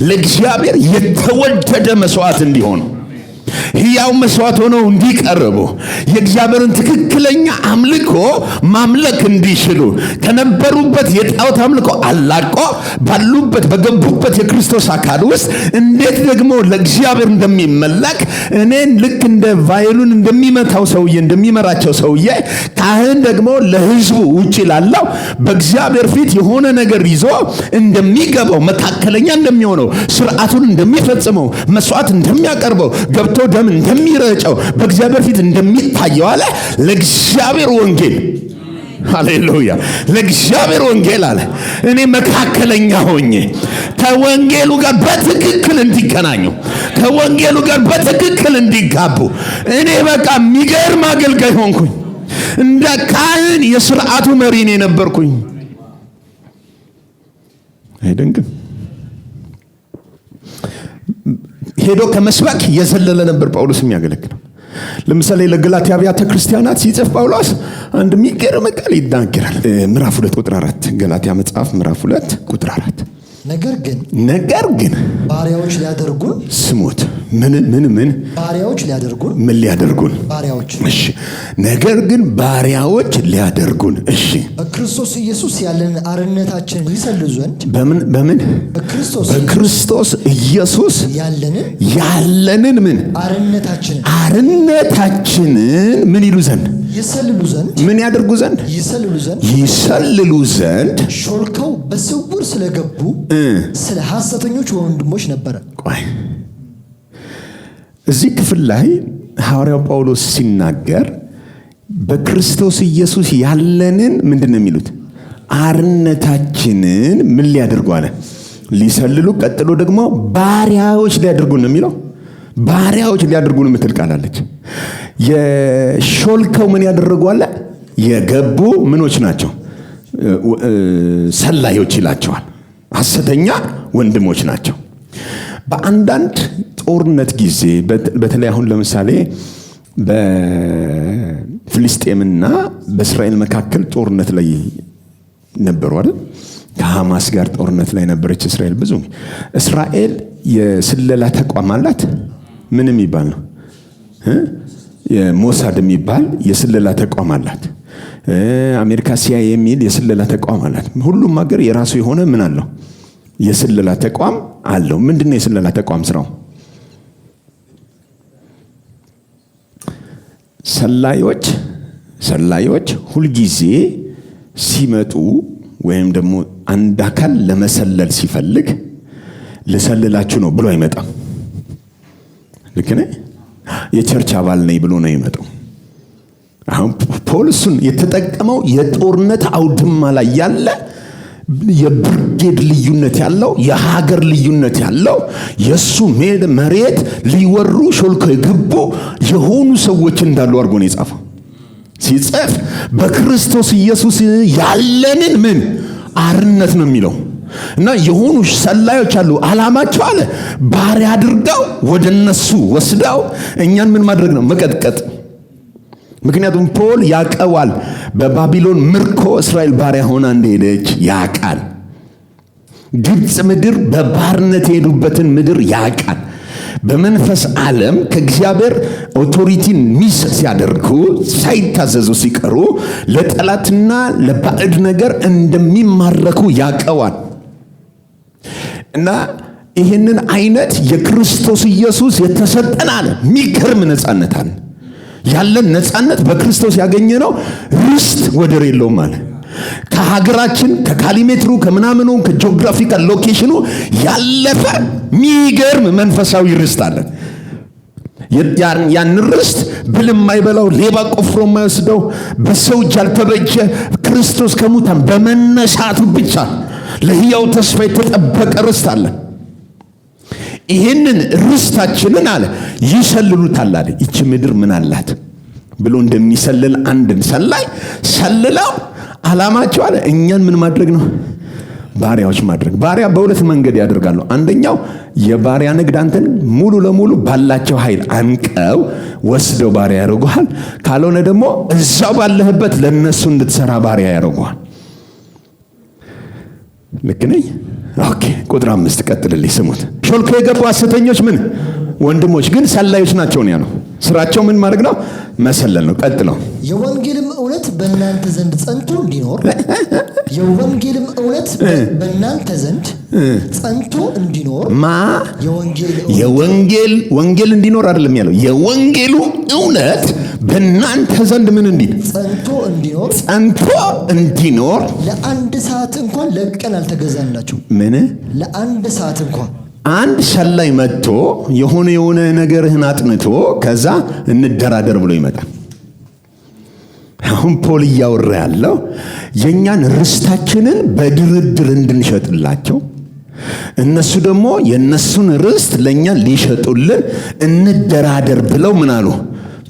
ለእግዚአብሔር የተወደደ መስዋዕት እንዲሆኑ ሕያው መስዋዕት ሆነው እንዲቀርቡ የእግዚአብሔርን ትክክለኛ አምልኮ ማምለክ እንዲችሉ ከነበሩበት የጣዖት አምልኮ አላቆ ባሉበት በገቡበት የክርስቶስ አካል ውስጥ እንዴት ደግሞ ለእግዚአብሔር እንደሚመለክ እኔን ልክ እንደ ቫዮሊን እንደሚመታው ሰውዬ እንደሚመራቸው ሰውዬ ካህን ደግሞ ለሕዝቡ ውጪ ላለው በእግዚአብሔር ፊት የሆነ ነገር ይዞ እንደሚገባው መካከለኛ እንደሚሆነው ስርዓቱን እንደሚፈጽመው መስዋዕት እንደሚያቀርበው ገብቶ ደም እንደሚረጨው በእግዚአብሔር ፊት እንደሚታየው አለ ለእግዚአብሔር ወንጌል። ሃሌሉያ! ለእግዚአብሔር ወንጌል አለ እኔ መካከለኛ ሆኜ ከወንጌሉ ጋር በትክክል እንዲገናኙ ከወንጌሉ ጋር በትክክል እንዲጋቡ እኔ በቃ የሚገርም አገልጋይ ሆንኩኝ። እንደ ካህን የሥርዓቱ መሪ ነኝ ነበርኩኝ። አይደንቅም? ሄዶ ከመስበክ የዘለለ ነበር ጳውሎስ የሚያገለግለው። ለምሳሌ ለገላትያ አብያተ ክርስቲያናት ሲጽፍ ጳውሎስ አንድ የሚገርም ቃል ይናገራል። ምዕራፍ 2 ቁጥር 4 ገላትያ መጽሐፍ ምዕራፍ 2 ቁጥር 4 ነገር ግን ባሪያዎች ሊያደርጉን ስሙት። ምን ባሪያዎች ሊያደርጉን ምን ሊያደርጉን? ባሪያዎች። እሺ። ነገር ግን ባሪያዎች ሊያደርጉን። እሺ። በክርስቶስ ኢየሱስ ያለንን አርነታችንን ይሰልሉ ዘንድ በምን በክርስቶስ ኢየሱስ ያለንን ምን አርነታችንን ምን ይሉ ዘንድ ይሰልሉ ዘንድ ምን ያደርጉ ዘንድ ይሰልሉ ዘንድ ሾልከው በስውር ስለገቡ ስለ ሐሰተኞች ወንድሞች ነበረ። ቆይ እዚህ ክፍል ላይ ሐዋርያው ጳውሎስ ሲናገር በክርስቶስ ኢየሱስ ያለንን ምንድነው የሚሉት? አርነታችንን ምን ሊያደርጉ አለ? ሊሰልሉ። ቀጥሎ ደግሞ ባሪያዎች ሊያደርጉን ነው የሚለው። ባሪያዎች ሊያደርጉን የምትል ቃል አለች። የሾልከው ምን ያደረጉ አለ? የገቡ ምኖች ናቸው? ሰላዮች ይላቸዋል። ሐሰተኛ ወንድሞች ናቸው። በአንዳንድ ጦርነት ጊዜ በተለይ አሁን ለምሳሌ በፍልስጤምና በእስራኤል መካከል ጦርነት ላይ ነበሩ አይደል? ከሐማስ ጋር ጦርነት ላይ ነበረች እስራኤል። ብዙ እስራኤል የስለላ ተቋም አላት። ምን የሚባል ነው? የሞሳድ የሚባል የስለላ ተቋም አላት። አሜሪካ ሲአይኤ የሚል የስለላ ተቋም አላት። ሁሉም ሀገር የራሱ የሆነ ምን አለው? የስለላ ተቋም አለው። ምንድነው የስለላ ተቋም ስራው? ሰላዮች ሁልጊዜ ሲመጡ ወይም ደግሞ አንድ አካል ለመሰለል ሲፈልግ ልሰልላችሁ ነው ብሎ አይመጣም። ልክ ነኝ? የቸርች አባል ነኝ ብሎ ነው የሚመጣው። አሁን ፖልሱን የተጠቀመው የጦርነት አውድማ ላይ ያለ የብርጌድ ልዩነት ያለው የሀገር ልዩነት ያለው የሱ መሬት ሊወሩ ሾልኮ የገቡ የሆኑ ሰዎች እንዳሉ አድርጎ ነው የጻፈው። ሲጽፍ በክርስቶስ ኢየሱስ ያለንን ምን አርነት ነው የሚለው እና የሆኑ ሰላዮች አሉ። ዓላማቸው አለ ባሪያ አድርገው ወደ እነሱ ወስደው እኛን ምን ማድረግ ነው? መቀጥቀጥ። ምክንያቱም ፖል ያቀዋል በባቢሎን ምርኮ እስራኤል ባሪያ ሆና እንደሄደች ያቃል። ግብፅ ምድር በባርነት የሄዱበትን ምድር ያቃል። በመንፈስ ዓለም ከእግዚአብሔር ኦቶሪቲን ሚስ ሲያደርጉ ሳይታዘዙ ሲቀሩ ለጠላትና ለባዕድ ነገር እንደሚማረኩ ያቀዋል። እና ይህንን አይነት የክርስቶስ ኢየሱስ የተሰጠን አለ የሚገርም ነፃነት አለ። ያለን ነፃነት በክርስቶስ ያገኘነው ርስት ወደር የለውም አለ። ከሀገራችን ከካሊሜትሩ ከምናምኑ ከጂኦግራፊካል ሎኬሽኑ ያለፈ የሚገርም መንፈሳዊ ርስት አለን። ያን ርስት ብል የማይበላው ሌባ ቆፍሮ የማይወስደው በሰው እጅ ያልተበጀ ክርስቶስ ከሙታን በመነሳቱ ብቻ ለሕያው ተስፋ የተጠበቀ ርስት አለ። ይህንን ርስታችንን አለ ይሰልሉታል አለ። ይቺ ምድር ምን አላት ብሎ እንደሚሰልል አንድን ሰላይ ሰልለው ዓላማቸው አለ እኛን ምን ማድረግ ነው? ባሪያዎች ማድረግ። ባሪያ በሁለት መንገድ ያደርጋሉ። አንደኛው የባሪያ ንግድ አንተን ሙሉ ለሙሉ ባላቸው ኃይል አንቀው ወስደው ባሪያ ያደርጉሃል። ካልሆነ ደግሞ እዛው ባለህበት ለነሱ እንድትሰራ ባሪያ ያደርጉሃል። ልክ ነኝ? ኦኬ። ቁጥር 5 ቀጥልልኝ፣ ስሙት። ሾልኮ የገቡ ሐሰተኞች ምን ወንድሞች ግን ሰላዮች ናቸው ነው ያለው። ስራቸው ምን ማድረግ ነው? መሰለል ነው። ቀጥለው የወንጌልም እውነት በእናንተ ዘንድ ጸንቶ እንዲኖር የወንጌልም እውነት በእናንተ ዘንድ ጸንቶ እንዲኖር ወንጌል እንዲኖር አይደለም ያለው። የወንጌሉ እውነት በእናንተ ዘንድ ምን እንዲል ጸንቶ እንዲኖር ለአንድ ሰዓት እንኳን ለቀን አልተገዛላችሁ። ምን ለአንድ ሰዓት እንኳን አንድ ሰላይ መጥቶ የሆነ ነገርህን አጥንቶ ከዛ እንደራደር ብሎ ይመጣል። አሁን ፖል እያወራ ያለው የኛን ርስታችንን በድርድር እንድንሸጥላቸው እነሱ ደግሞ የነሱን ርስት ለኛ ሊሸጡልን እንደራደር ብለው ምን አሉ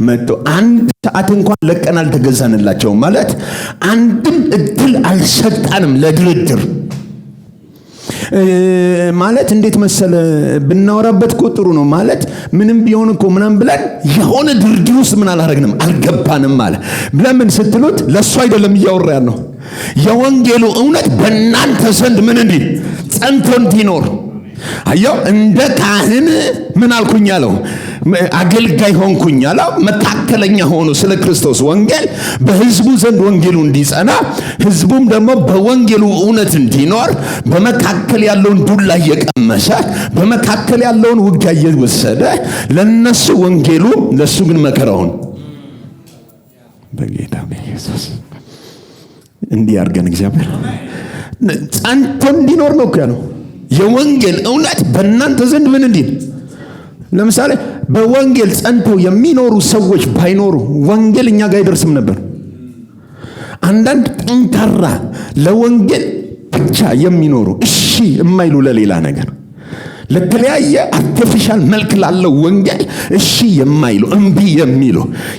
መጥቶ አንድ ሰዓት እንኳን ለቀን አልተገዛንላቸውም ማለት አንድም እድል አልሰጣንም ለድርድር ማለት እንዴት መሰለ ብናወራበት ቁጥሩ ነው ማለት ምንም ቢሆን እኮ ምናም ብለን የሆነ ድርድር ውስጥ ምን አላረግንም አልገባንም ማለት ለምን ስትሉት ለሱ አይደለም እያወራ ያለው የወንጌሉ እውነት በእናንተ ዘንድ ምን እንዲል ጸንቶ እንዲኖር አየው እንደ ካህን ምን አልኩኝ አለው አገልጋይ ሆንኩኝ አለው መካከለኛ ሆኖ ስለ ክርስቶስ ወንጌል በህዝቡ ዘንድ ወንጌሉ እንዲጸና ህዝቡም ደግሞ በወንጌሉ እውነት እንዲኖር በመካከል ያለውን ዱላ እየቀመሰ በመካከል ያለውን ውጊያ እየወሰደ ለነሱ ወንጌሉ ለሱ ግን መከራውን በጌታ በኢየሱስ እንዲያርገን እግዚአብሔር ጸንቶ እንዲኖር ነው ያለው። የወንጌል እውነት በእናንተ ዘንድ ምን እንዲል ለምሳሌ በወንጌል ጸንተው የሚኖሩ ሰዎች ባይኖሩ ወንጌል እኛ ጋር አይደርስም ነበር። አንዳንድ ጠንካራ ለወንጌል ብቻ የሚኖሩ እሺ የማይሉ ለሌላ ነገር ለተለያየ አርቲፊሻል መልክ ላለው ወንጌል እሺ የማይሉ እምቢ የሚሉ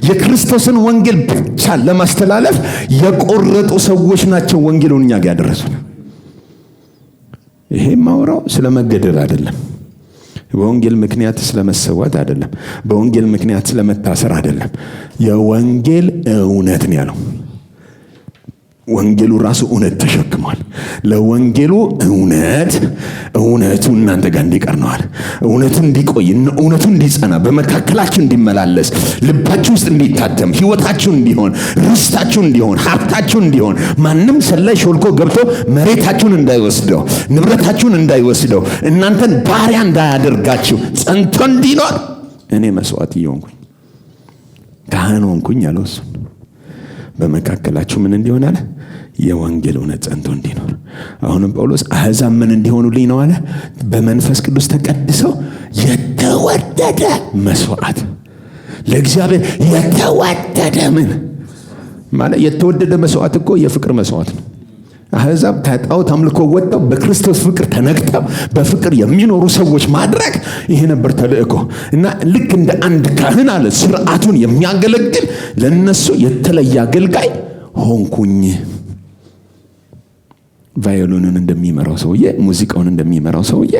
የክርስቶስን ወንጌል ብቻ ለማስተላለፍ የቆረጡ ሰዎች ናቸው ወንጌሉን እኛ ጋር ያደረሱን። ይሄ ማውራው ስለመገደል አይደለም። በወንጌል ምክንያት ስለመሰዋት አይደለም። በወንጌል ምክንያት ስለመታሰር አይደለም። የወንጌል እውነት ነው ያለው። ወንጌሉ ራሱ እውነት ተሸክሟል። ለወንጌሉ እውነቱ እናንተ ጋር እንዲቀር ነው አለ። እውነቱ እንዲቆይ፣ እውነቱ እንዲጸና፣ በመካከላችሁ እንዲመላለስ፣ ልባችሁ ውስጥ እንዲታተም፣ ህይወታችሁ እንዲሆን፣ ርስታችሁ እንዲሆን፣ ሀብታችሁ እንዲሆን፣ ማንም ሰላይ ሾልኮ ገብቶ መሬታችሁን እንዳይወስደው፣ ንብረታችሁን እንዳይወስደው፣ እናንተን ባሪያ እንዳያደርጋችሁ ጸንቶ እንዲኖር እኔ መስዋዕት እየሆንኩኝ ካህን ሆንኩኝ አለው። እሱ በመካከላችሁ ምን እንዲሆን አለ? የወንጌል እውነት ጸንቶ እንዲኖር። አሁንም ጳውሎስ አሕዛብ ምን እንዲሆኑልኝ ነው አለ? በመንፈስ ቅዱስ ተቀድሰው የተወደደ መስዋዕት ለእግዚአብሔር የተወደደ ምን ማለት የተወደደ መስዋዕት እኮ የፍቅር መስዋዕት ነው። አሕዛብ ከጣዖት አምልኮ ወጥተው በክርስቶስ ፍቅር ተነክተው በፍቅር የሚኖሩ ሰዎች ማድረግ ይሄ ነበር ተልእኮ። እና ልክ እንደ አንድ ካህን አለ ስርዓቱን የሚያገለግል ለነሱ የተለየ አገልጋይ ሆንኩኝ። ቫዮሊኑን እንደሚመራው ሰውዬ ሙዚቃውን እንደሚመራው ሰውዬ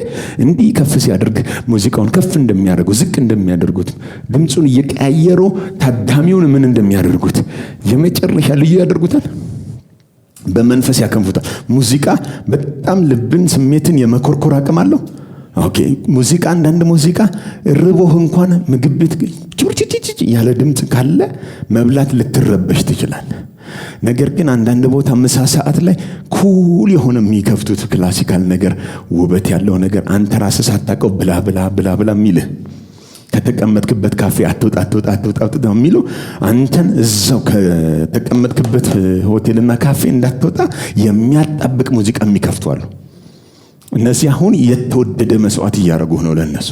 እንዲህ ከፍ ሲያደርግ ሙዚቃውን ከፍ እንደሚያደርጉ ዝቅ እንደሚያደርጉት ድምጹን እየቀያየሩ ታዳሚውን ምን እንደሚያደርጉት የመጨረሻ ልዩ ያደርጉታል። በመንፈስ ያከንፉታል። ሙዚቃ በጣም ልብን ስሜትን የመኮርኮር አቅም አለው። ኦኬ ሙዚቃ አንዳንድ ሙዚቃ ርቦህ እንኳን ምግብ ቤት ቹርቺቺቺ ያለ ድምጽ ካለ መብላት ልትረበሽ ትችላለህ። ነገር ግን አንዳንድ ቦታ ምሳ ሰዓት ላይ ኩል የሆነ የሚከፍቱት ክላሲካል ነገር ውበት ያለው ነገር አንተ ራስህ ሳታውቀው ብላ ብላ ብላ ብላ የሚልህ ከተቀመጥክበት ካፌ አትወጣ የሚሉ አንተን እዛው ከተቀመጥክበት ሆቴልና ካፌ እንዳትወጣ የሚያጣብቅ ሙዚቃ የሚከፍቱ አሉ። እነዚህ አሁን የተወደደ መስዋዕት እያደረጉህ ነው ለነሱ።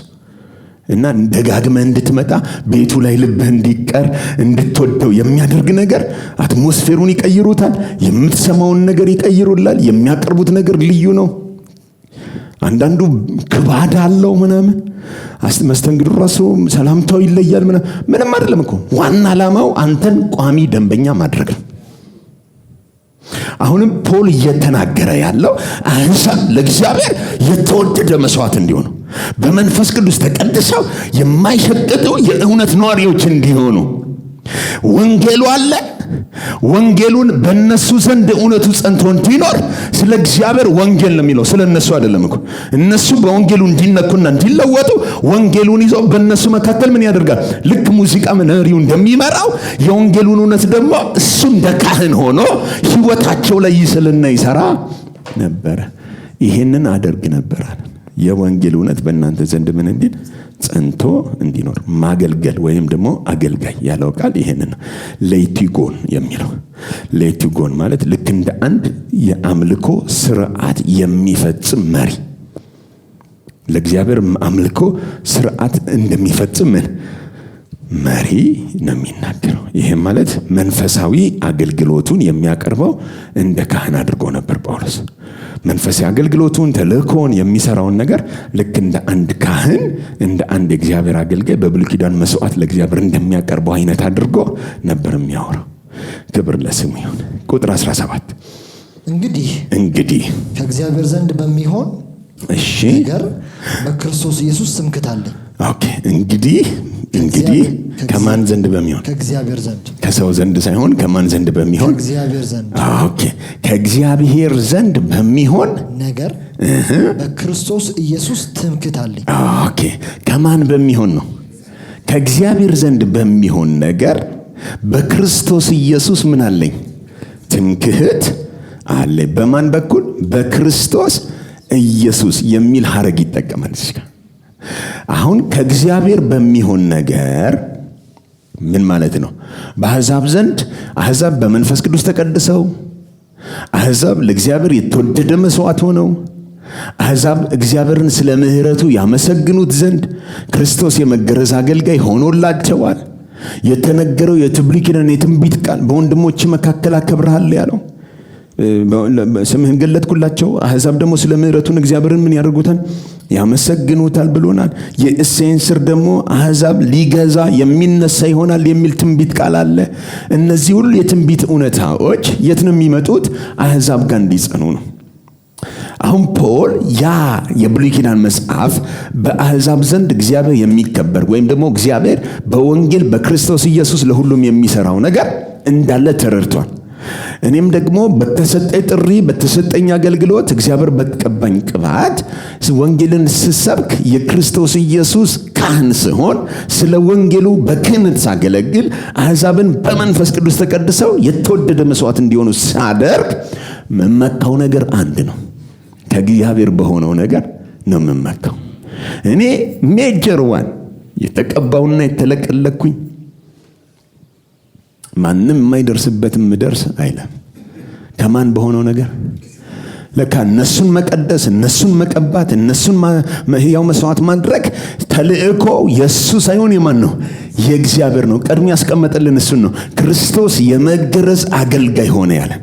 እና ደጋግመህ እንድትመጣ ቤቱ ላይ ልብህ እንዲቀር እንድትወደው የሚያደርግ ነገር አትሞስፌሩን ይቀይሩታል። የምትሰማውን ነገር ይቀይሩላል። የሚያቀርቡት ነገር ልዩ ነው። አንዳንዱ ክባድ አለው ምናምን መስተንግዶ ራሱ ሰላምታው ይለያል ምንም አይደለም እኮ ዋና ዓላማው አንተን ቋሚ ደንበኛ ማድረግ ነው። አሁንም ፖል እየተናገረ ያለው አሕዛብ ለእግዚአብሔር የተወደደ መስዋዕት እንዲሆኑ በመንፈስ ቅዱስ ተቀድሰው የማይሸቅጡ የእውነት ነዋሪዎች እንዲሆኑ ወንጌሉ አለ። ወንጌሉን በእነሱ ዘንድ እውነቱ ጸንቶ እንዲኖር ስለ እግዚአብሔር ወንጌል ነው የሚለው፣ ስለ እነሱ አይደለም እኮ። እነሱ በወንጌሉ እንዲነኩና እንዲለወጡ ወንጌሉን ይዘው በእነሱ መካከል ምን ያደርጋል? ልክ ሙዚቃ መሪው እንደሚመራው የወንጌሉን እውነት ደግሞ እሱ እንደ ካህን ሆኖ ሕይወታቸው ላይ ይስልና ይሰራ ነበር። ይሄንን አደርግ ነበር አለ። የወንጌል እውነት በእናንተ ዘንድ ምን እንዲል ጸንቶ እንዲኖር ማገልገል ወይም ደግሞ አገልጋይ ያለው ቃል ይሄንን ነው። ሌቲጎን የሚለው ሌቲጎን ማለት ልክ እንደ አንድ የአምልኮ ስርዓት የሚፈጽም መሪ ለእግዚአብሔር አምልኮ ስርዓት እንደሚፈጽም መሪ ነው የሚናገረው። ይሄ ማለት መንፈሳዊ አገልግሎቱን የሚያቀርበው እንደ ካህን አድርጎ ነበር ጳውሎስ። መንፈሳዊ አገልግሎቱን ተልእኮን የሚሰራውን ነገር ልክ እንደ አንድ ካህን እንደ አንድ የእግዚአብሔር አገልጋይ በብሉይ ኪዳን መስዋዕት ለእግዚአብሔር እንደሚያቀርበው አይነት አድርጎ ነበር የሚያወራው። ክብር ለስሙ ይሁን። ቁጥር 17 እንግዲህ ከእግዚአብሔር ዘንድ በሚሆን ነገር በክርስቶስ ኢየሱስ ትምክህት አለኝ። ኦኬ እንግዲህ ከማን ዘንድ በሚሆን? ከእግዚአብሔር ዘንድ። ከሰው ዘንድ ሳይሆን ከማን ዘንድ በሚሆን? ከእግዚአብሔር ዘንድ። ኦኬ ከእግዚአብሔር ዘንድ በሚሆን ነገር በክርስቶስ ኢየሱስ ትምክህት አለኝ። ኦኬ ከማን በሚሆን ነው? ከእግዚአብሔር ዘንድ በሚሆን ነገር በክርስቶስ ኢየሱስ ምን አለኝ? ትምክህት አለኝ። በማን በኩል? በክርስቶስ ኢየሱስ የሚል ሐረግ ይጠቀማል እዚህ ጋር። አሁን ከእግዚአብሔር በሚሆን ነገር ምን ማለት ነው? በአሕዛብ ዘንድ አሕዛብ በመንፈስ ቅዱስ ተቀድሰው አሕዛብ ለእግዚአብሔር የተወደደ መስዋዕት ሆነው አሕዛብ እግዚአብሔርን ስለ ምሕረቱ ያመሰግኑት ዘንድ ክርስቶስ የመገረዝ አገልጋይ ሆኖላቸዋል። የተነገረው የብሉይ ኪዳን የትንቢት ቃል በወንድሞች መካከል አከብርሃለሁ ያለው ስምህን ገለጥኩላቸው። አሕዛብ ደግሞ ስለ ምሕረቱን እግዚአብሔርን ምን ያደርጉታል? ያመሰግኑታል ብሎናል። የእሴይን ሥር ደግሞ አሕዛብ ሊገዛ የሚነሳ ይሆናል የሚል ትንቢት ቃል አለ። እነዚህ ሁሉ የትንቢት እውነታዎች የት ነው የሚመጡት? አሕዛብ ጋር እንዲጸኑ ነው። አሁን ፖል ያ የብሉይ ኪዳን መጽሐፍ በአሕዛብ ዘንድ እግዚአብሔር የሚከበር ወይም ደግሞ እግዚአብሔር በወንጌል በክርስቶስ ኢየሱስ ለሁሉም የሚሰራው ነገር እንዳለ ተረድቷል። እኔም ደግሞ በተሰጠኝ ጥሪ በተሰጠኝ አገልግሎት እግዚአብሔር በተቀባኝ ቅባት ወንጌልን ስሰብክ የክርስቶስ ኢየሱስ ካህን ስሆን ስለ ወንጌሉ በክህነት ሳገለግል አሕዛብን በመንፈስ ቅዱስ ተቀድሰው የተወደደ መስዋዕት እንዲሆኑ ሳደርግ መመካው ነገር አንድ ነው። ከእግዚአብሔር በሆነው ነገር ነው መመካው። እኔ ሜጀር ዋን የተቀባውና የተለቀለኩኝ ማንም የማይደርስበትም ምደርስ አይለም። ከማን በሆነው ነገር ለካ እነሱን መቀደስ፣ እነሱን መቀባት፣ እነሱን ሕያው መስዋዕት ማድረግ ተልእኮ የሱ ሳይሆን የማን ነው? የእግዚአብሔር ነው። ቀድሞ ያስቀመጠልን እሱን ነው። ክርስቶስ የመገረዝ አገልጋይ ሆነ ያለን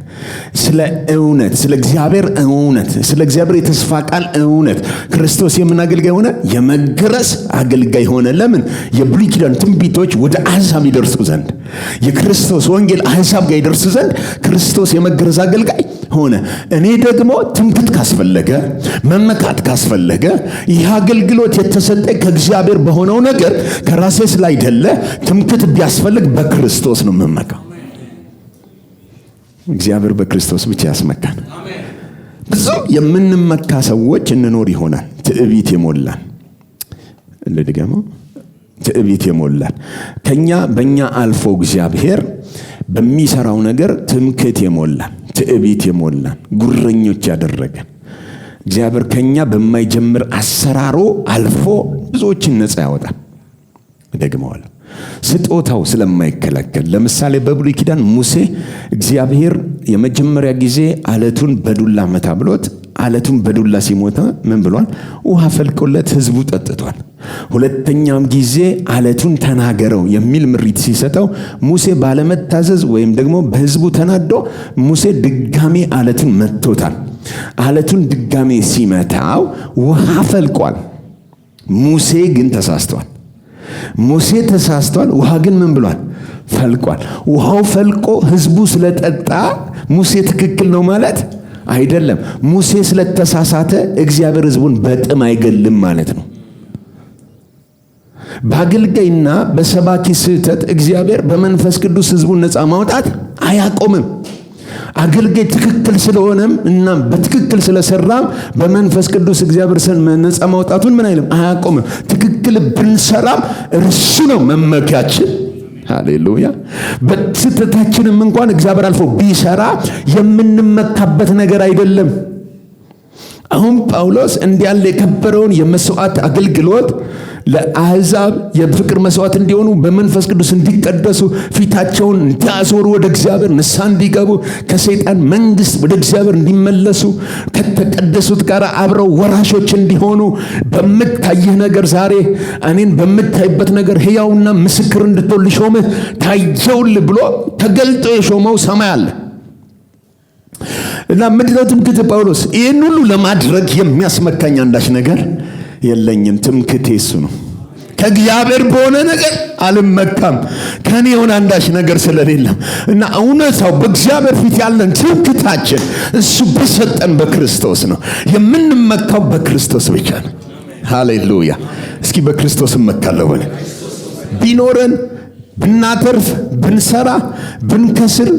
ስለ እውነት፣ ስለ እግዚአብሔር እውነት፣ ስለ እግዚአብሔር የተስፋ ቃል እውነት ክርስቶስ የምን አገልጋይ ሆነ? የመገረዝ አገልጋይ ሆነ። ለምን? የብሉይ ኪዳን ትንቢቶች ወደ አሕዛብ ይደርሱ ዘንድ፣ የክርስቶስ ወንጌል አሕዛብ ጋር ይደርሱ ዘንድ ክርስቶስ የመገረዝ አገልጋይ ሆነ። እኔ ደግሞ ትምክህት ካስፈለገ፣ መመካት ካስፈለገ ይህ አገልግሎት የተሰጠ ከእግዚአብሔር በሆነው ነገር ከራሴ ስላይደለ ትምክህት ቢያስፈልግ በክርስቶስ ነው የምመካው። እግዚአብሔር በክርስቶስ ብቻ ያስመካን። ብዙ የምንመካ ሰዎች እንኖር ይሆናል። ትዕቢት የሞላን ለድገመው፣ ትዕቢት የሞላን በእኛ አልፎ እግዚአብሔር በሚሰራው ነገር ትምክህት የሞላን፣ ትዕቢት የሞላን፣ ጉረኞች ያደረገን እግዚአብሔር ከኛ በማይጀምር አሰራሩ አልፎ ብዙዎችን ነፃ ያወጣል። ደግመዋል። ስጦታው ስለማይከለከል። ለምሳሌ በብሉይ ኪዳን ሙሴ እግዚአብሔር የመጀመሪያ ጊዜ አለቱን በዱላ መታ ብሎት አለቱን በዱላ ሲሞታ ምን ብሏል? ውሃ ፈልቆለት ህዝቡ ጠጥቷል። ሁለተኛም ጊዜ አለቱን ተናገረው የሚል ምሪት ሲሰጠው ሙሴ ባለመታዘዝ ወይም ደግሞ በህዝቡ ተናዶ ሙሴ ድጋሜ አለቱን መቶታል። አለቱን ድጋሜ ሲመታው ውሃ ፈልቋል። ሙሴ ግን ተሳስቷል። ውሃ ግን ምን ብሏል? ፈልቋል። ውሃው ፈልቆ ህዝቡ ስለጠጣ ሙሴ ትክክል ነው ማለት አይደለም። ሙሴ ስለተሳሳተ እግዚአብሔር ህዝቡን በጥም አይገልም ማለት ነው። በአገልጋይና በሰባኪ ስህተት እግዚአብሔር በመንፈስ ቅዱስ ህዝቡን ነፃ ማውጣት አያቆምም። አገልጋይ ትክክል ስለሆነም እና በትክክል ስለሰራም በመንፈስ ቅዱስ እግዚአብሔር ነፃ ማውጣቱን ምን አይልም? አያቆምም። ትክክል ብንሰራም እርሱ ነው መመኪያችን። ሃሌሉያ። በስህተታችንም እንኳን እግዚአብሔር አልፎ ቢሰራ የምንመካበት ነገር አይደለም። አሁን ጳውሎስ እንዲያለ የከበረውን የመስዋዕት አገልግሎት ለአሕዛብ የፍቅር መስዋዕት እንዲሆኑ በመንፈስ ቅዱስ እንዲቀደሱ ፊታቸውን እንዲያዞሩ ወደ እግዚአብሔር ንስሐ እንዲገቡ ከሰይጣን መንግስት ወደ እግዚአብሔር እንዲመለሱ ከተቀደሱት ጋር አብረው ወራሾች እንዲሆኑ በምታይህ ነገር ዛሬ እኔን በምታይበት ነገር ሕያውና ምስክር እንድትሆን ልሾምህ ታየውልህ ብሎ ተገልጦ የሾመው ሰማይ አለ። እና ምንድነው ትምክህት? ጳውሎስ ይህን ሁሉ ለማድረግ የሚያስመካኝ አንዳች ነገር የለኝም። ትምክህቴ እሱ ነው። ከእግዚአብሔር በሆነ ነገር አልመካም፣ ከኔ የሆነ አንዳች ነገር ስለሌለም እና እውነታው በእግዚአብሔር ፊት ያለን ትምክህታችን እሱ በሰጠን በክርስቶስ ነው። የምንመካው በክርስቶስ ብቻ ነው። ሃሌሉያ። እስኪ በክርስቶስ እመካለሁ በለ። ቢኖረን ብናተርፍ ብንሰራ ብንከስር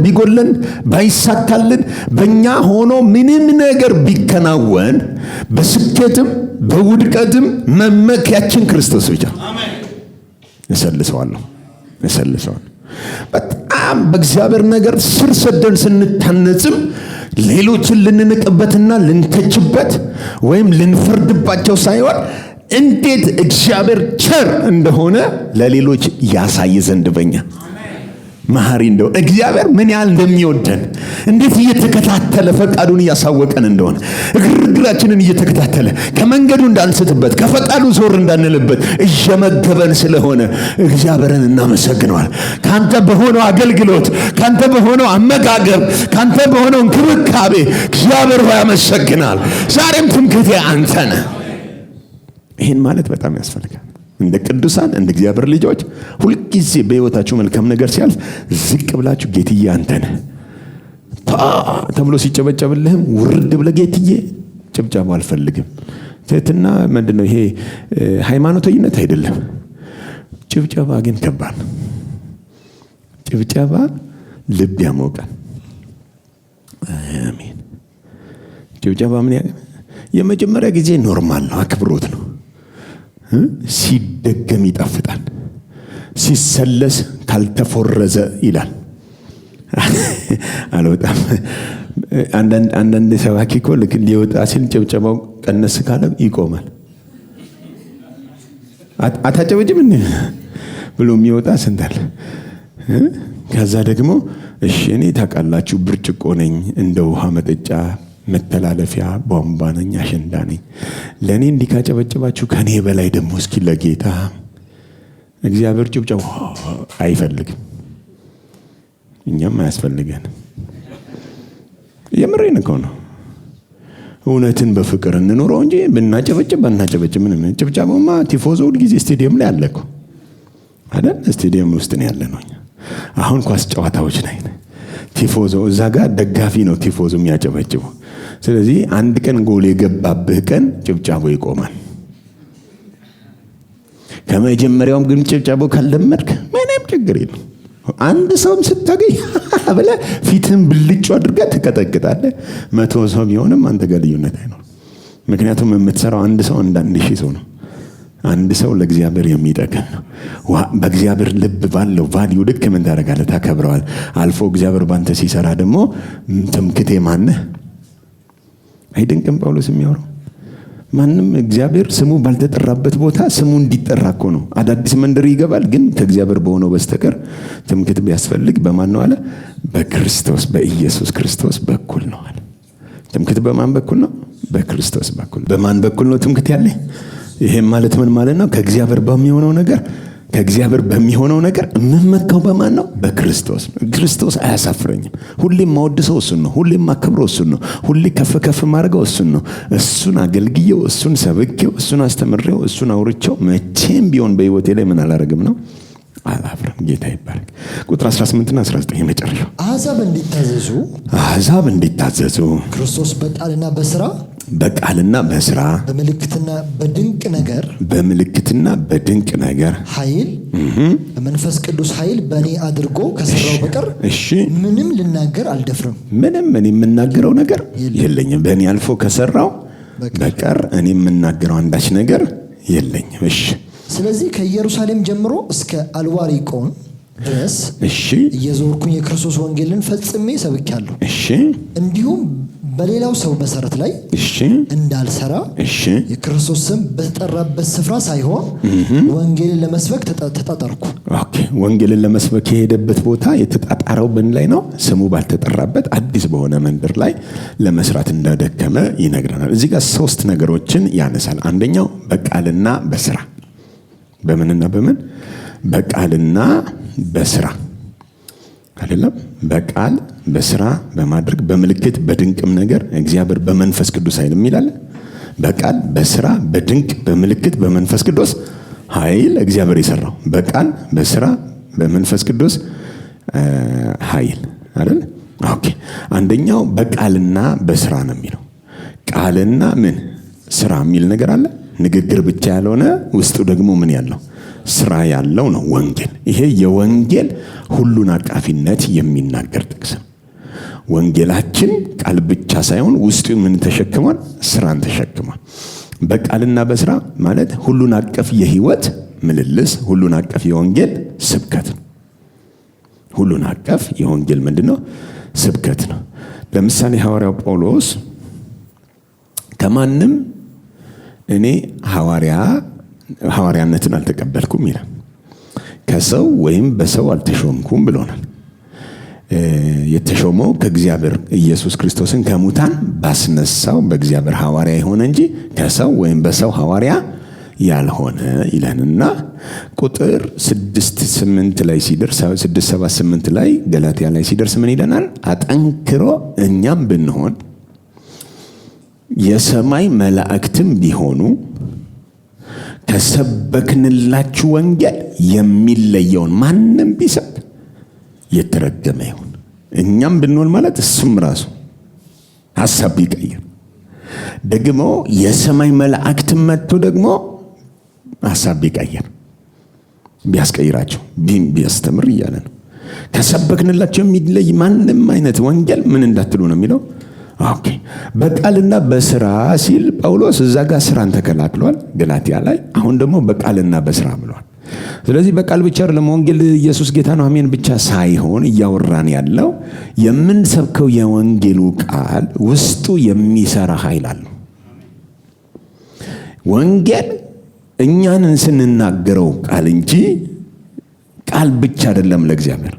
ቢጎለን ባይሳካልን በእኛ ሆኖ ምንም ነገር ቢከናወን በስኬትም በውድቀትም መመኪያችን ክርስቶስ ብቻ። እሰልሰዋለሁ። በጣም በእግዚአብሔር ነገር ስር ሰደን ስንታነጽም ሌሎችን ልንንቅበትና ልንተችበት ወይም ልንፈርድባቸው ሳይሆን እንዴት እግዚአብሔር ቸር እንደሆነ ለሌሎች ያሳይ ዘንድ በእኛ መሐሪ እንደሆነ እግዚአብሔር ምን ያህል እንደሚወደን እንዴት እየተከታተለ ፈቃዱን እያሳወቀን እንደሆነ እግርግራችንን እየተከታተለ ከመንገዱ እንዳንስትበት ከፈቃዱ ዞር እንዳንልበት እየመገበን ስለሆነ እግዚአብሔርን እናመሰግነዋል። ካንተ በሆነው አገልግሎት፣ ካንተ በሆነው አመጋገብ፣ ካንተ በሆነው እንክብካቤ እግዚአብሔር ሆይ ያመሰግናል። ዛሬም ትምክህቴ አንተ ነህ። ይህን ማለት በጣም ያስፈልጋል። እንደ ቅዱሳን እንደ እግዚአብሔር ልጆች ሁልጊዜ በሕይወታችሁ መልካም ነገር ሲያልፍ ዝቅ ብላችሁ ጌትዬ አንተ ነህ ተብሎ ሲጨበጨብልህም ውርድ ብለህ ጌትዬ ጭብጨባ አልፈልግም። ትህትና ምንድነው? ይሄ ሃይማኖተኝነት አይደለም። ጭብጨባ ግን ከባድ ነው። ጭብጨባ ልብ ያሞቃል። አሜን። ጭብጨባ ምን የመጀመሪያ ጊዜ ኖርማል ነው፣ አክብሮት ነው። ሲደገም ይጣፍጣል፣ ሲሰለስ ካልተፎረዘ ይላል። አልወጣም። አንዳንድ ሰባኪ እኮ ልክ ሊወጣ ሲል ጭብጨባው ቀነስ ካለ ይቆማል። አታጨበጭም ብሎ የሚወጣ ስንታል። ከዛ ደግሞ እሺ እኔ ታውቃላችሁ ብርጭቆ ነኝ፣ እንደ ውሃ መጠጫ መተላለፊያ ቧንቧ ነኝ፣ አሸንዳ ነኝ። ለእኔ እንዲህ ካጨበጨባችሁ ከኔ በላይ ደግሞ እስኪ ለጌታ እግዚአብሔር ጭብጨባ አይፈልግም፣ እኛም አያስፈልገንም። የምሬን እኮ ነው። እውነትን በፍቅር እንኖረው እንጂ ብናጨበጭብ ባናጨበጭብ ምንም። ጭብጨባማ ቲፎዞ ሁል ጊዜ ስቴዲየም ላይ አለ እኮ አይደል? ስቴዲየም ውስጥ ነው ያለ ነው። አሁን ኳስ ጨዋታዎች ላይ ቲፎዞ እዛ ጋር ደጋፊ ነው ቲፎዞ የሚያጨበጭበው። ስለዚህ አንድ ቀን ጎል የገባብህ ቀን ጭብጨባው ይቆማል። ከመጀመሪያውም ግን ጭብጨባው ካልለመድክ ምንም ችግር የለም። አንድ ሰውም ስታገኝ ብለህ ፊትህን ብልጭ አድርገህ ትቀጠቅጣለህ። 100 ሰው ቢሆንም አንተ ጋር ልዩነት አይኖርም። ምክንያቱም የምትሰራው አንድ ሰው እንደ 1000 ሰው ነው። አንድ ሰው ለእግዚአብሔር የሚጠቅም ነው። በእግዚአብሔር ልብ ባለው ቫልዩ ልክ ምን ታደርጋለህ? ታከብረዋል። አልፎ እግዚአብሔር ባንተ ሲሰራ ደግሞ ትምክቴ ማነህ? አይደንቅም ጳውሎስ የሚያወራው? ማንም እግዚአብሔር ስሙ ባልተጠራበት ቦታ ስሙ እንዲጠራ እኮ ነው። አዳዲስ መንደር ይገባል፣ ግን ከእግዚአብሔር በሆነው በስተቀር ትምክት ቢያስፈልግ በማን ነው አለ? በክርስቶስ በኢየሱስ ክርስቶስ በኩል ነው አለ። ትምክት በማን በኩል ነው? በክርስቶስ በኩል። በማን በኩል ነው ትምክት ያለ? ይሄም ማለት ምን ማለት ነው? ከእግዚአብሔር በሚሆነው ነገር የምመካው በማን ነው? በክርስቶስ። ክርስቶስ አያሳፍረኝም። ሁሌም ማወድሰው እሱን ነው። ሁሌም ማከብረው እሱን ነው። ሁሌ ከፍ ማድረገው እሱን ነው። እሱን አገልግየው፣ እሱን ሰብኬው፣ እሱን አስተምሬው፣ እሱን አውርቼው መቼም ቢሆን በህይወቴ ላይ ምን አላረግም ነው? አላፍርም። ጌታ ይባረክ። ቁጥር 18 እና 19 የመጨረሻው አሕዛብ እንዲታዘዙ ክርስቶስ በቃልና በስራ በምልክትና በድንቅ ነገር ኃይል በመንፈስ ቅዱስ ኃይል በእኔ አድርጎ ከሰራው በቀር ምንም ልናገር አልደፍርም። ምንም እኔ የምናገረው ነገር የለኝም። በእኔ አልፎ ከሰራው በቀር እኔ የምናገረው አንዳች ነገር የለኝም። እሺ። ስለዚህ ከኢየሩሳሌም ጀምሮ እስከ አልዋሪቆን ድረስ እየዞርኩኝ የክርስቶስ ወንጌልን ፈጽሜ ሰብኬያለሁ። እንዲሁም በሌላው ሰው መሰረት ላይ እንዳልሰራ የክርስቶስ ስም በተጠራበት ስፍራ ሳይሆን ወንጌልን ለመስበክ ተጣጣርኩ። ኦኬ። ወንጌልን ለመስበክ የሄደበት ቦታ የተጣጣረው ምን ላይ ነው? ስሙ ባልተጠራበት አዲስ በሆነ መንደር ላይ ለመስራት እንደደከመ ይነግረናል። እዚህ ጋር 3 ነገሮችን ያነሳል። አንደኛው በቃልና በስራ። በምንና በምን? በቃልና በስራ አይደለም። በቃል በስራ በማድረግ በምልክት በድንቅም ነገር እግዚአብሔር በመንፈስ ቅዱስ ኃይል ይላል። በቃል በስራ በድንቅ በምልክት በመንፈስ ቅዱስ ኃይል እግዚአብሔር የሰራው በቃል በስራ በመንፈስ ቅዱስ ኃይል አይደል? ኦኬ። አንደኛው በቃልና በስራ ነው የሚለው። ቃልና ምን ስራ የሚል ነገር አለ። ንግግር ብቻ ያልሆነ ውስጡ ደግሞ ምን ያለው ስራ ያለው ነው ወንጌል። ይሄ የወንጌል ሁሉን አቃፊነት የሚናገር ጥቅስ። ወንጌላችን ቃል ብቻ ሳይሆን ውስጡ ምን ተሸክሟል? ስራን ተሸክሟል። በቃልና በስራ ማለት ሁሉን አቀፍ የህይወት ምልልስ፣ ሁሉን አቀፍ የወንጌል ስብከት ነው። ሁሉን አቀፍ የወንጌል ምንድነው? ስብከት ነው። ለምሳሌ ሐዋርያው ጳውሎስ ከማንም እኔ ሐዋርያነትን አልተቀበልኩም ይላል። ከሰው ወይም በሰው አልተሾምኩም ብሎናል። የተሾመው ከእግዚአብሔር ኢየሱስ ክርስቶስን ከሙታን ባስነሳው በእግዚአብሔር ሐዋርያ የሆነ እንጂ ከሰው ወይም በሰው ሐዋርያ ያልሆነ ይለንና ቁጥር 6:8 ላይ ሲደርስ 6:7-8 ላይ ገላትያ ላይ ሲደርስ ምን ይለናል? አጠንክሮ እኛም ብንሆን የሰማይ መላእክትም ቢሆኑ ከሰበክንላችሁ ወንጌል የሚለየውን ማንም ቢሰብክ የተረገመ ይሁን። እኛም ብንሆን ማለት እሱም ራሱ ሐሳብ ቢቀይር ደግሞ የሰማይ መላእክትም መጥቶ ደግሞ ሐሳብ ቢቀይር ቢያስቀይራቸው ቢያስተምር እያለ ነው። ከሰበክንላችሁ የሚለይ ማንም አይነት ወንጌል ምን እንዳትሉ ነው የሚለው። ኦኬ። በቃልና በስራ ሲል ጳውሎስ እዛ ጋር ስራን ተከላክሏል ገላትያ ላይ። አሁን ደግሞ በቃልና በስራ ብሏል። ስለዚህ በቃል ብቻ አይደለም ወንጌል ኢየሱስ ጌታ ነው አሜን ብቻ ሳይሆን እያወራን ያለው የምንሰብከው የወንጌሉ ቃል ውስጡ የሚሰራ ኃይል አለው። ወንጌል እኛንን ስንናገረው ቃል እንጂ ቃል ብቻ አይደለም። ለእግዚአብሔር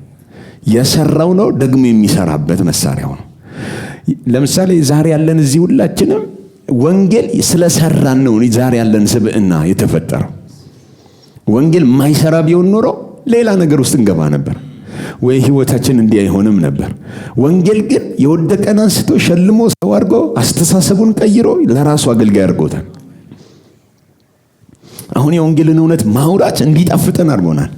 የሰራው ነው ደግሞ የሚሰራበት መሳሪያው ነው። ለምሳሌ ዛሬ ያለን እዚህ ሁላችንም ወንጌል ስለሰራን ነው ዛሬ ያለን ስብዕና የተፈጠረው። ወንጌል ማይሰራ ቢሆን ኖሮ ሌላ ነገር ውስጥ እንገባ ነበር ወይ ህይወታችን እንዲህ አይሆንም ነበር። ወንጌል ግን የወደቀን አንስቶ ሸልሞ ሰው አድርጎ አስተሳሰቡን ቀይሮ ለራሱ አገልጋይ አድርጎታል። አሁን የወንጌልን እውነት ማውራት እንዲጣፍጠን አድርጎናል።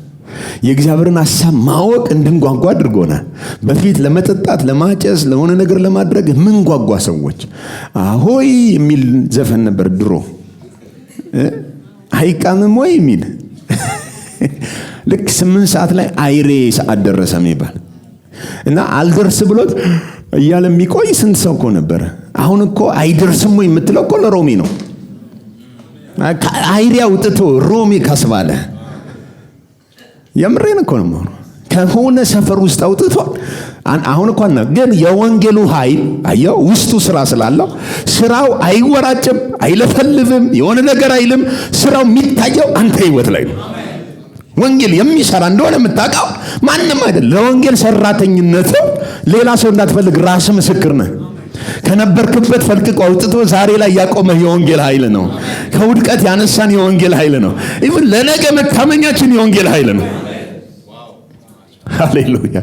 የእግዚአብሔርን ሐሳብ ማወቅ እንድንጓጓ አድርጎናል። በፊት ለመጠጣት፣ ለማጨስ፣ ለሆነ ነገር ለማድረግ ምን ጓጓ ሰዎች አሆይ የሚል ዘፈን ነበር ድሮ። አይቃምም ወይ የሚል ልክ 8 ሰዓት ላይ አይሬ ሰዓት ደረሰ የሚባል እና አልደርስ ብሎት እያለ የሚቆይ ስንት ሰው እኮ ነበረ። አሁን እኮ አይደርስም ወይ የምትለው እኮ ለሮሚ ነው። አይሬ አውጥቶ ሮሚ ካስባለ የምሬን እኮ ነው ማለት ከሆነ ሰፈር ውስጥ አውጥቶ አሁን እኮ ግን የወንጌሉ ኃይል አየው ውስጡ ስራ ስላለው ስራው አይወራጭም፣ አይለፈልፍም፣ የሆነ ነገር አይልም። ስራው የሚታየው አንተ ህይወት ላይ ነው። ወንጌል የሚሰራ እንደሆነ የምታውቀው ማንንም አይደለም። ለወንጌል ሰራተኝነት ሌላ ሰው እንዳትፈልግ ራስ ምስክር ነህ። ከነበርክበት ፈልቅቆ አውጥቶ ዛሬ ላይ ያቆመህ የወንጌል ኃይል ነው። ከውድቀት ያነሳን የወንጌል ኃይል ነው። ኢቭን ለነገ መታመኛችን የወንጌል ኃይል ነው። ሃሌሉያ።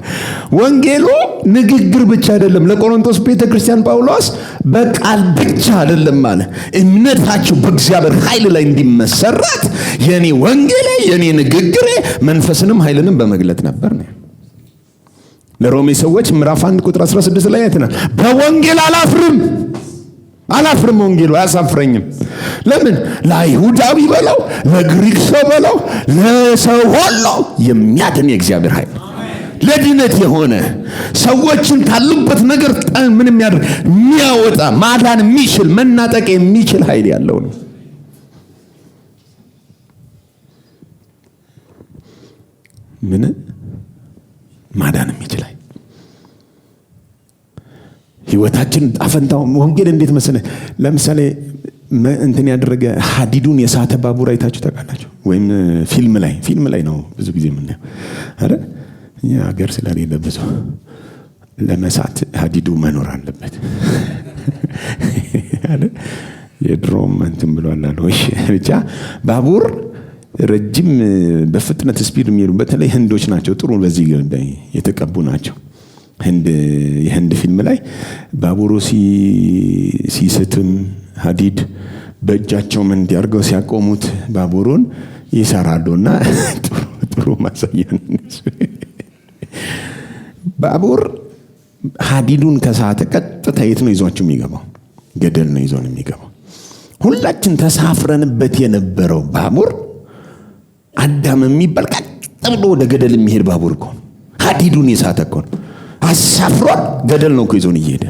ወንጌሉ ንግግር ብቻ አይደለም። ለቆሮንቶስ ቤተክርስቲያን ጳውሎስ በቃል ብቻ አይደለም ማለት እምነታችሁ በእግዚአብሔር ኃይል ላይ እንዲመሰረት የኔ ወንጌል የኔ ንግግር መንፈስንም ኃይልንም በመግለጥ ነበር ነው። ለሮሜ ሰዎች ምዕራፍ 1 ቁጥር 16 ላይ አይተናል። በወንጌል አላፍርም፣ ወንጌሉ አያሳፍረኝም። ለምን? ለአይሁዳዊ በለው ለግሪክ ሰው በለው ለሰው ሁሉ የሚያድን የእግዚአብሔር ኃይል ለድነት የሆነ ሰዎችን ካሉበት ነገር ምን የሚያወጣ ማዳን የሚችል መናጠቅ የሚችል ኃይል ያለው ነው። ምን ማዳን የሚችል ኃይል ህይወታችን አፈንታው ወንጌል እንዴት መሰለህ? ለምሳሌ እንትን ያደረገ ሐዲዱን የሳተ ባቡር አይታችሁ ታውቃላችሁ? ወይም ፊልም ላይ ነው ብዙ ጊዜ የምናየው አይደል? የሀገር ስለሌለ ብዙ ለመሳት ሐዲዱ መኖር አለበት አይደል? የድሮም እንትን ብሏል አሉ። እሺ ብቻ ባቡር ረጅም በፍጥነት ስፒድ የሚሄዱ በተለይ ህንዶች ናቸው ጥሩ በዚህ የተቀቡ ናቸው። የህንድ ፊልም ላይ ባቡሩ ሲስትም ሐዲድ በእጃቸው ምን እንዲያርገው ሲያቆሙት ባቡሩን ይሰራሉና ጥሩ ማሳያ ነው። ባቡር ሐዲዱን ከሳተ ቀጥታ የት ነው ይዟችሁ የሚገባው? ገደል ነው ይዞን የሚገባው። ሁላችን ተሳፍረንበት የነበረው ባቡር አዳም የሚባል ቀጥ ብሎ ወደ ገደል የሚሄድ ባቡር እኮ ነው። ሐዲዱን የሳተ እኮ ነው። አሳፍሯል። ገደል ነው እኮ ይዞን እየሄደ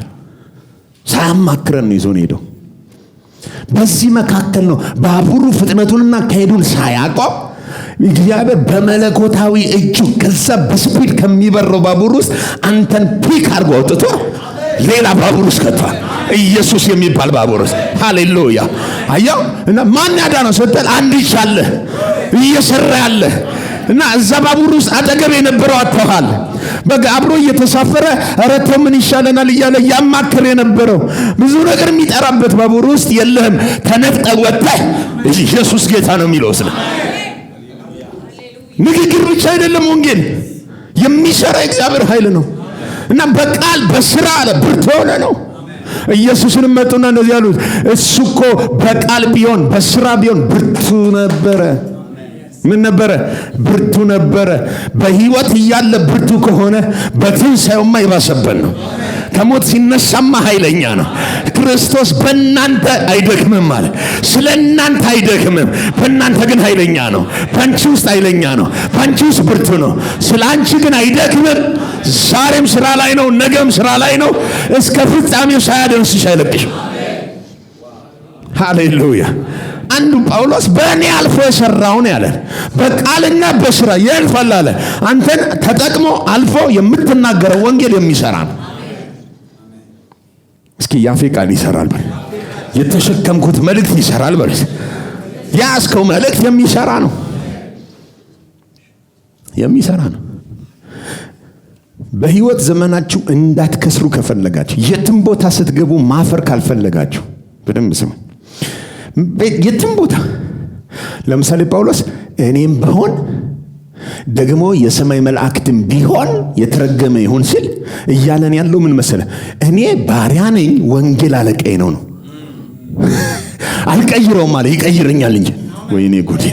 ሳያማክረን ነው ይዞን ሄደው። በዚህ መካከል ነው ባቡሩ ፍጥነቱንና ከሄዱን ሳያቆም እግዚአብሔር በመለኮታዊ እጁ ከዛ በስፒድ ከሚበረው ባቡር ውስጥ አንተን ፒክ አድርጎ አውጥቶ ሌላ ባቡር ውስጥ ከቷል። ኢየሱስ የሚባል ባቡር ውስጥ ሃሌሉያ። አያው እና ማን ያዳነው ስትል አንድ ይቻለ እየሰራ ያለ እና እዛ ባቡር ውስጥ አጠገብ የነበረው አጥቷል። በቃ አብሮ እየተሳፈረ አረቶ ምን ይሻለናል እያለ ያማከረ የነበረው ብዙ ነገር የሚጠራበት ባቡር ውስጥ የለህም። ተነፍጠህ ወጥተህ ኢየሱስ ጌታ ነው የሚለው ስለ ንግግር ብቻ አይደለም። ወንጌል የሚሰራ እግዚአብሔር ኃይል ነው እና በቃል በስራ አለ ብርቱ ሆነ ነው። ኢየሱስንም መጡና እንደዚህ ያሉት እሱ እኮ በቃል ቢሆን በስራ ቢሆን ብርቱ ነበረ። ምን ነበረ? ብርቱ ነበረ። በህይወት እያለ ብርቱ ከሆነ በትንሣኤውማ ይባሰበት ነው። ከሞት ሲነሳማ ኃይለኛ ነው። ክርስቶስ በእናንተ አይደክምም ማለት ስለ እናንተ አይደክምም፣ በእናንተ ግን ኃይለኛ ነው። በአንቺ ውስጥ ኃይለኛ ነው፣ በአንቺ ውስጥ ብርቱ ነው። ስለ አንቺ ግን አይደክምም። ዛሬም ስራ ላይ ነው፣ ነገም ስራ ላይ ነው። እስከ ፍጻሜው ሳያደርስሽ አይለቅሽም። ሃሌሉያ። አንዱ ጳውሎስ በእኔ አልፎ የሰራውን ያለ በቃልና በስራ ያልፋል አለ። አንተን ተጠቅሞ አልፎ የምትናገረው ወንጌል የሚሰራ ነው። እስኪ ያፌ ቃል ይሰራል በል። የተሸከምኩት መልእክት ይሰራል በል። ያስከው መልእክት የሚሰራ ነው፣ የሚሰራ ነው። በህይወት ዘመናችሁ እንዳትከስሩ ከፈለጋችሁ፣ የትም ቦታ ስትገቡ ማፈር ካልፈለጋችሁ በደንብ ስሙ። የትም ቦታ ለምሳሌ ጳውሎስ እኔም በሆን ደግሞ የሰማይ መላእክትም ቢሆን የተረገመ ይሁን ሲል እያለን ያለው ምን መሰለ? እኔ ባሪያ ነኝ፣ ወንጌል አለቃዬ ነው። አልቀይረውም አለ፣ ይቀይረኛል እንጂ። ወይኔ ጉዴ!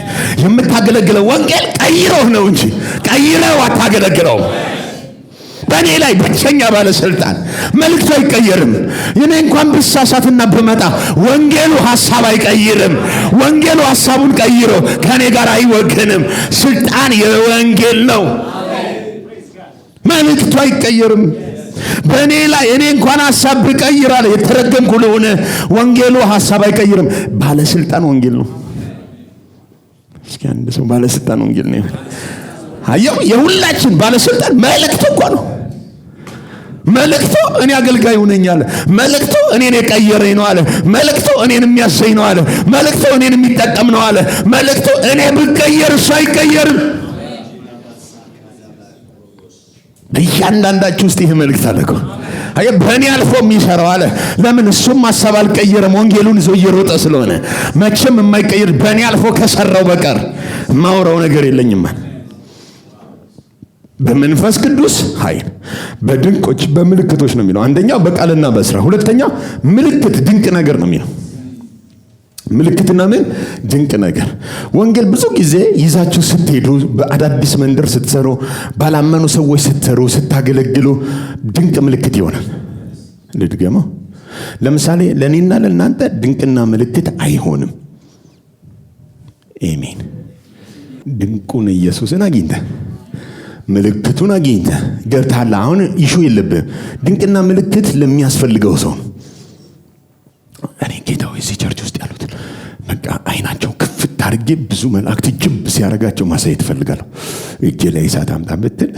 የምታገለግለው ወንጌል ቀይረው ነው እንጂ ቀይረው አታገለግለውም። በእኔ ላይ ብቸኛ ባለስልጣን፣ መልእክቱ አይቀየርም። እኔ እንኳን ብሳሳትና ብመጣ ወንጌሉ ሐሳብ አይቀይርም። ወንጌሉ ሐሳቡን ቀይሮ ከኔ ጋር አይወግንም። ስልጣን የወንጌል ነው። መልእክቱ አይቀየርም። በእኔ ላይ እኔ እንኳን ሐሳብ ብቀይር አለ የተረገምኩ ለሆነ ወንጌሉ ሐሳብ አይቀይርም። ባለስልጣን ወንጌል ነው። እስኪ አንድ ሰው ባለስልጣን ወንጌል ነው። አየው፣ የሁላችን ባለስልጣን መልእክቱ እኮ ነው። መልእክቱ እኔ አገልጋዩ ነኝ አለ። መልእክቱ እኔን የቀየረኝ ነው አለ። መልእክቱ እኔን የሚያሰኝ ነው አለ። መልእክቱ እኔን የሚጠቀም ነው አለ። መልእክቱ እኔ ብቀየር እሱ አይቀየርም። እያንዳንዳችሁ ውስጥ ይህ መልእክት አለ እኮ። አየ በእኔ አልፎ የሚሰራው አለ። ለምን? እሱም ሐሳብ አልቀየረም። ወንጌሉን ይዞ እየሮጠ ስለሆነ መቼም የማይቀየር በእኔ አልፎ ከሰራው በቀር ማውራው ነገር የለኝም። በመንፈስ ቅዱስ ኃይል በድንቆች በምልክቶች ነው የሚለው። አንደኛው በቃልና በስራ፣ ሁለተኛው ምልክት ድንቅ ነገር ነው የሚለው። ምልክትና ምን? ድንቅ ነገር። ወንጌል ብዙ ጊዜ ይዛችሁ ስትሄዱ፣ በአዳዲስ መንደር ስትሰሩ፣ ባላመኑ ሰዎች ስትሰሩ፣ ስታገለግሉ ድንቅ ምልክት ይሆናል። ልድገመው። ለምሳሌ ለእኔና ለእናንተ ድንቅና ምልክት አይሆንም። አሜን። ድንቁን ኢየሱስን አግኝተ ምልክቱን አግኝተ ገብታላ። አሁን ይሹ የለብህም። ድንቅና ምልክት ለሚያስፈልገው ሰው ነው። እኔ ጌታው እዚህ ቸርች ውስጥ ያሉት በቃ አይናቸው ክፍት አድርጌ ብዙ መላእክት ጅብ ሲያረጋቸው ማሳየት እፈልጋለሁ። እጄ ላይ እሳት አምጣ ብትል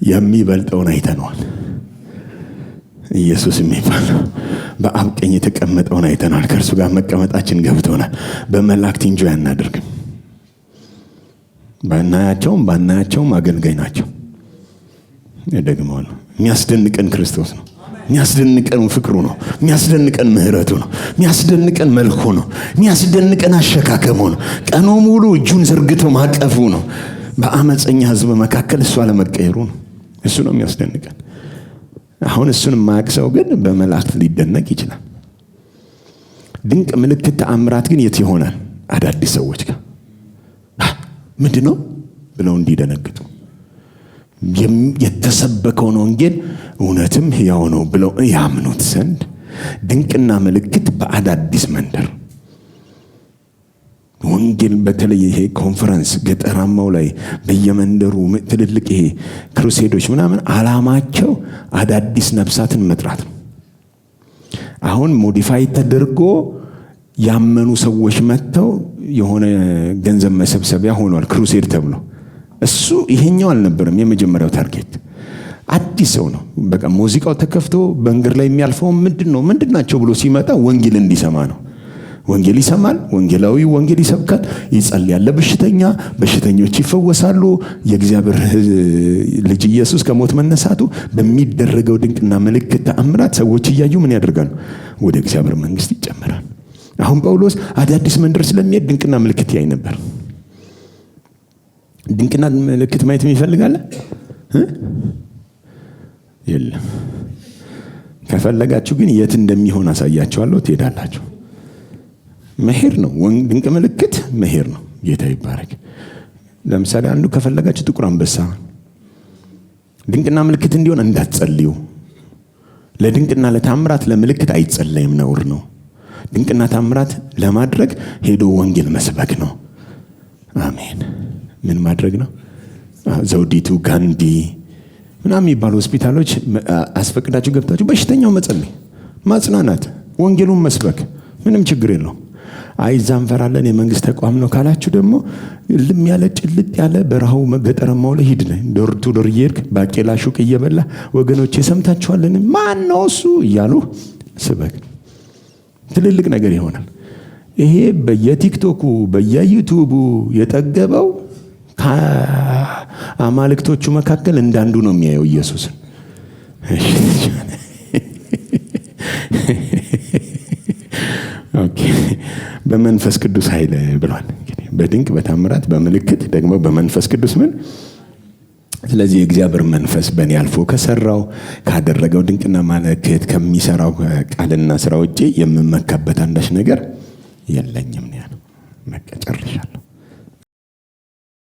የሚበልጠውን አይተነዋል። ኢየሱስ የሚባል በአብ ቀኝ የተቀመጠውን አይተናል። ከእርሱ ጋር መቀመጣችን ገብቶናል። በመላእክት እንጆይ አናደርግም። ባናያቸውም አገልጋይ ናቸው። ደግመዋለሁ። የሚያስደንቀን ክርስቶስ ነው። የሚያስደንቀን ፍቅሩ ነው። የሚያስደንቀን ምህረቱ ነው። የሚያስደንቀን መልኩ ነው። የሚያስደንቀን አሸካከሙ ነው። ቀኑ ሙሉ እጁን ዘርግቶ ማቀፉ ነው። በአመፀኛ ሕዝብ መካከል እሱ አለመቀየሩ ነው። እሱ ነው የሚያስደንቀን። አሁን እሱን የማያውቅ ሰው ግን በመላእክት ሊደነቅ ይችላል። ድንቅ ምልክት ተአምራት ግን የት ይሆናል? አዳዲስ ሰዎች ጋር ምንድን ነው ብለው እንዲደነግጡ፣ የተሰበከውን ወንጌል እውነትም ሕያው ነው ብለው ያምኑት ዘንድ ድንቅና ምልክት በአዳዲስ መንደር ወንጌል በተለይ ይሄ ኮንፈረንስ ገጠራማው ላይ በየመንደሩ ትልልቅ ይሄ ክሩሴዶች ምናምን ዓላማቸው አዳዲስ ነፍሳትን መጥራት ነው። አሁን ሞዲፋይ ተደርጎ ያመኑ ሰዎች መጥተው የሆነ ገንዘብ መሰብሰቢያ ሆኗል ክሩሴድ ተብሎ። እሱ ይሄኛው አልነበረም የመጀመሪያው ታርጌት። አዲስ ሰው ነው። በቃ ሙዚቃው ተከፍቶ በእንግር ላይ የሚያልፈው ምንድናቸው ብሎ ሲመጣ ወንጌል እንዲሰማ ነው። ወንጌል ይሰማል። ወንጌላዊ ወንጌል ይሰብካል። ይጸልያል በሽተኞች ይፈወሳሉ። የእግዚአብሔር ልጅ ኢየሱስ ከሞት መነሳቱ በሚደረገው ድንቅና ምልክት ተአምራት ሰዎች እያዩ ምን ያደርጋሉ? ወደ እግዚአብሔር መንግስት ይጨመራል። አሁን ጳውሎስ አዳዲስ መንደር ስለሚሄድ ድንቅና ምልክት ያይ ነበር። ድንቅና ምልክት ማየት ይፈልጋል? የለም። ከፈለጋችሁ ግን የት እንደሚሆን አሳያችኋለሁ፣ ትሄዳላችሁ። መሄድ ነው። ድንቅ ምልክት መሄድ ነው። ጌታ ይባረክ። ለምሳሌ አንዱ ከፈለጋችሁ ጥቁር አንበሳ ድንቅና ምልክት እንዲሆን እንዳትጸልዩ። ለድንቅና ለታምራት ለምልክት አይጸለይም፣ ነውር ነው። ድንቅና ታምራት ለማድረግ ሄዶ ወንጌል መስበክ ነው። አሜን። ምን ማድረግ ነው? ዘውዲቱ ጋንዲ ምናምን የሚባሉ ሆስፒታሎች አስፈቅዳችሁ ገብታችሁ በሽተኛው መጸለይ፣ ማጽናናት፣ ወንጌሉን መስበክ ምንም ችግር የለውም። አይዛንፈራለን የመንግስት ተቋም ነው ካላችሁ ደግሞ ልም ያለ ጭልጥ ያለ በረሃው ገጠራማው ላይ ሂድ ነው። ዶር ቱ ዶር እየሄድክ ባቄላ ሹቅ እየበላ ወገኖቼ ሰምታችኋልን? ማን ነው እሱ እያሉ ስበክ። ትልልቅ ነገር ይሆናል። ይሄ በየቲክቶኩ በየዩቲዩቡ የጠገበው ከአማልክቶቹ መካከል እንዳንዱ ነው የሚያየው ኢየሱስን። ኦኬ በመንፈስ ቅዱስ ኃይል ብሏል። እንግዲህ በድንቅ በታምራት በምልክት ደግሞ በመንፈስ ቅዱስ ምን። ስለዚህ የእግዚአብሔር መንፈስ በእኔ አልፎ ከሰራው ካደረገው ድንቅና ምልክት ከሚሰራው ቃልና ስራ ውጪ የምመካበት አንዳች ነገር የለኝም ነው ያለው። መጨረሻለሁ።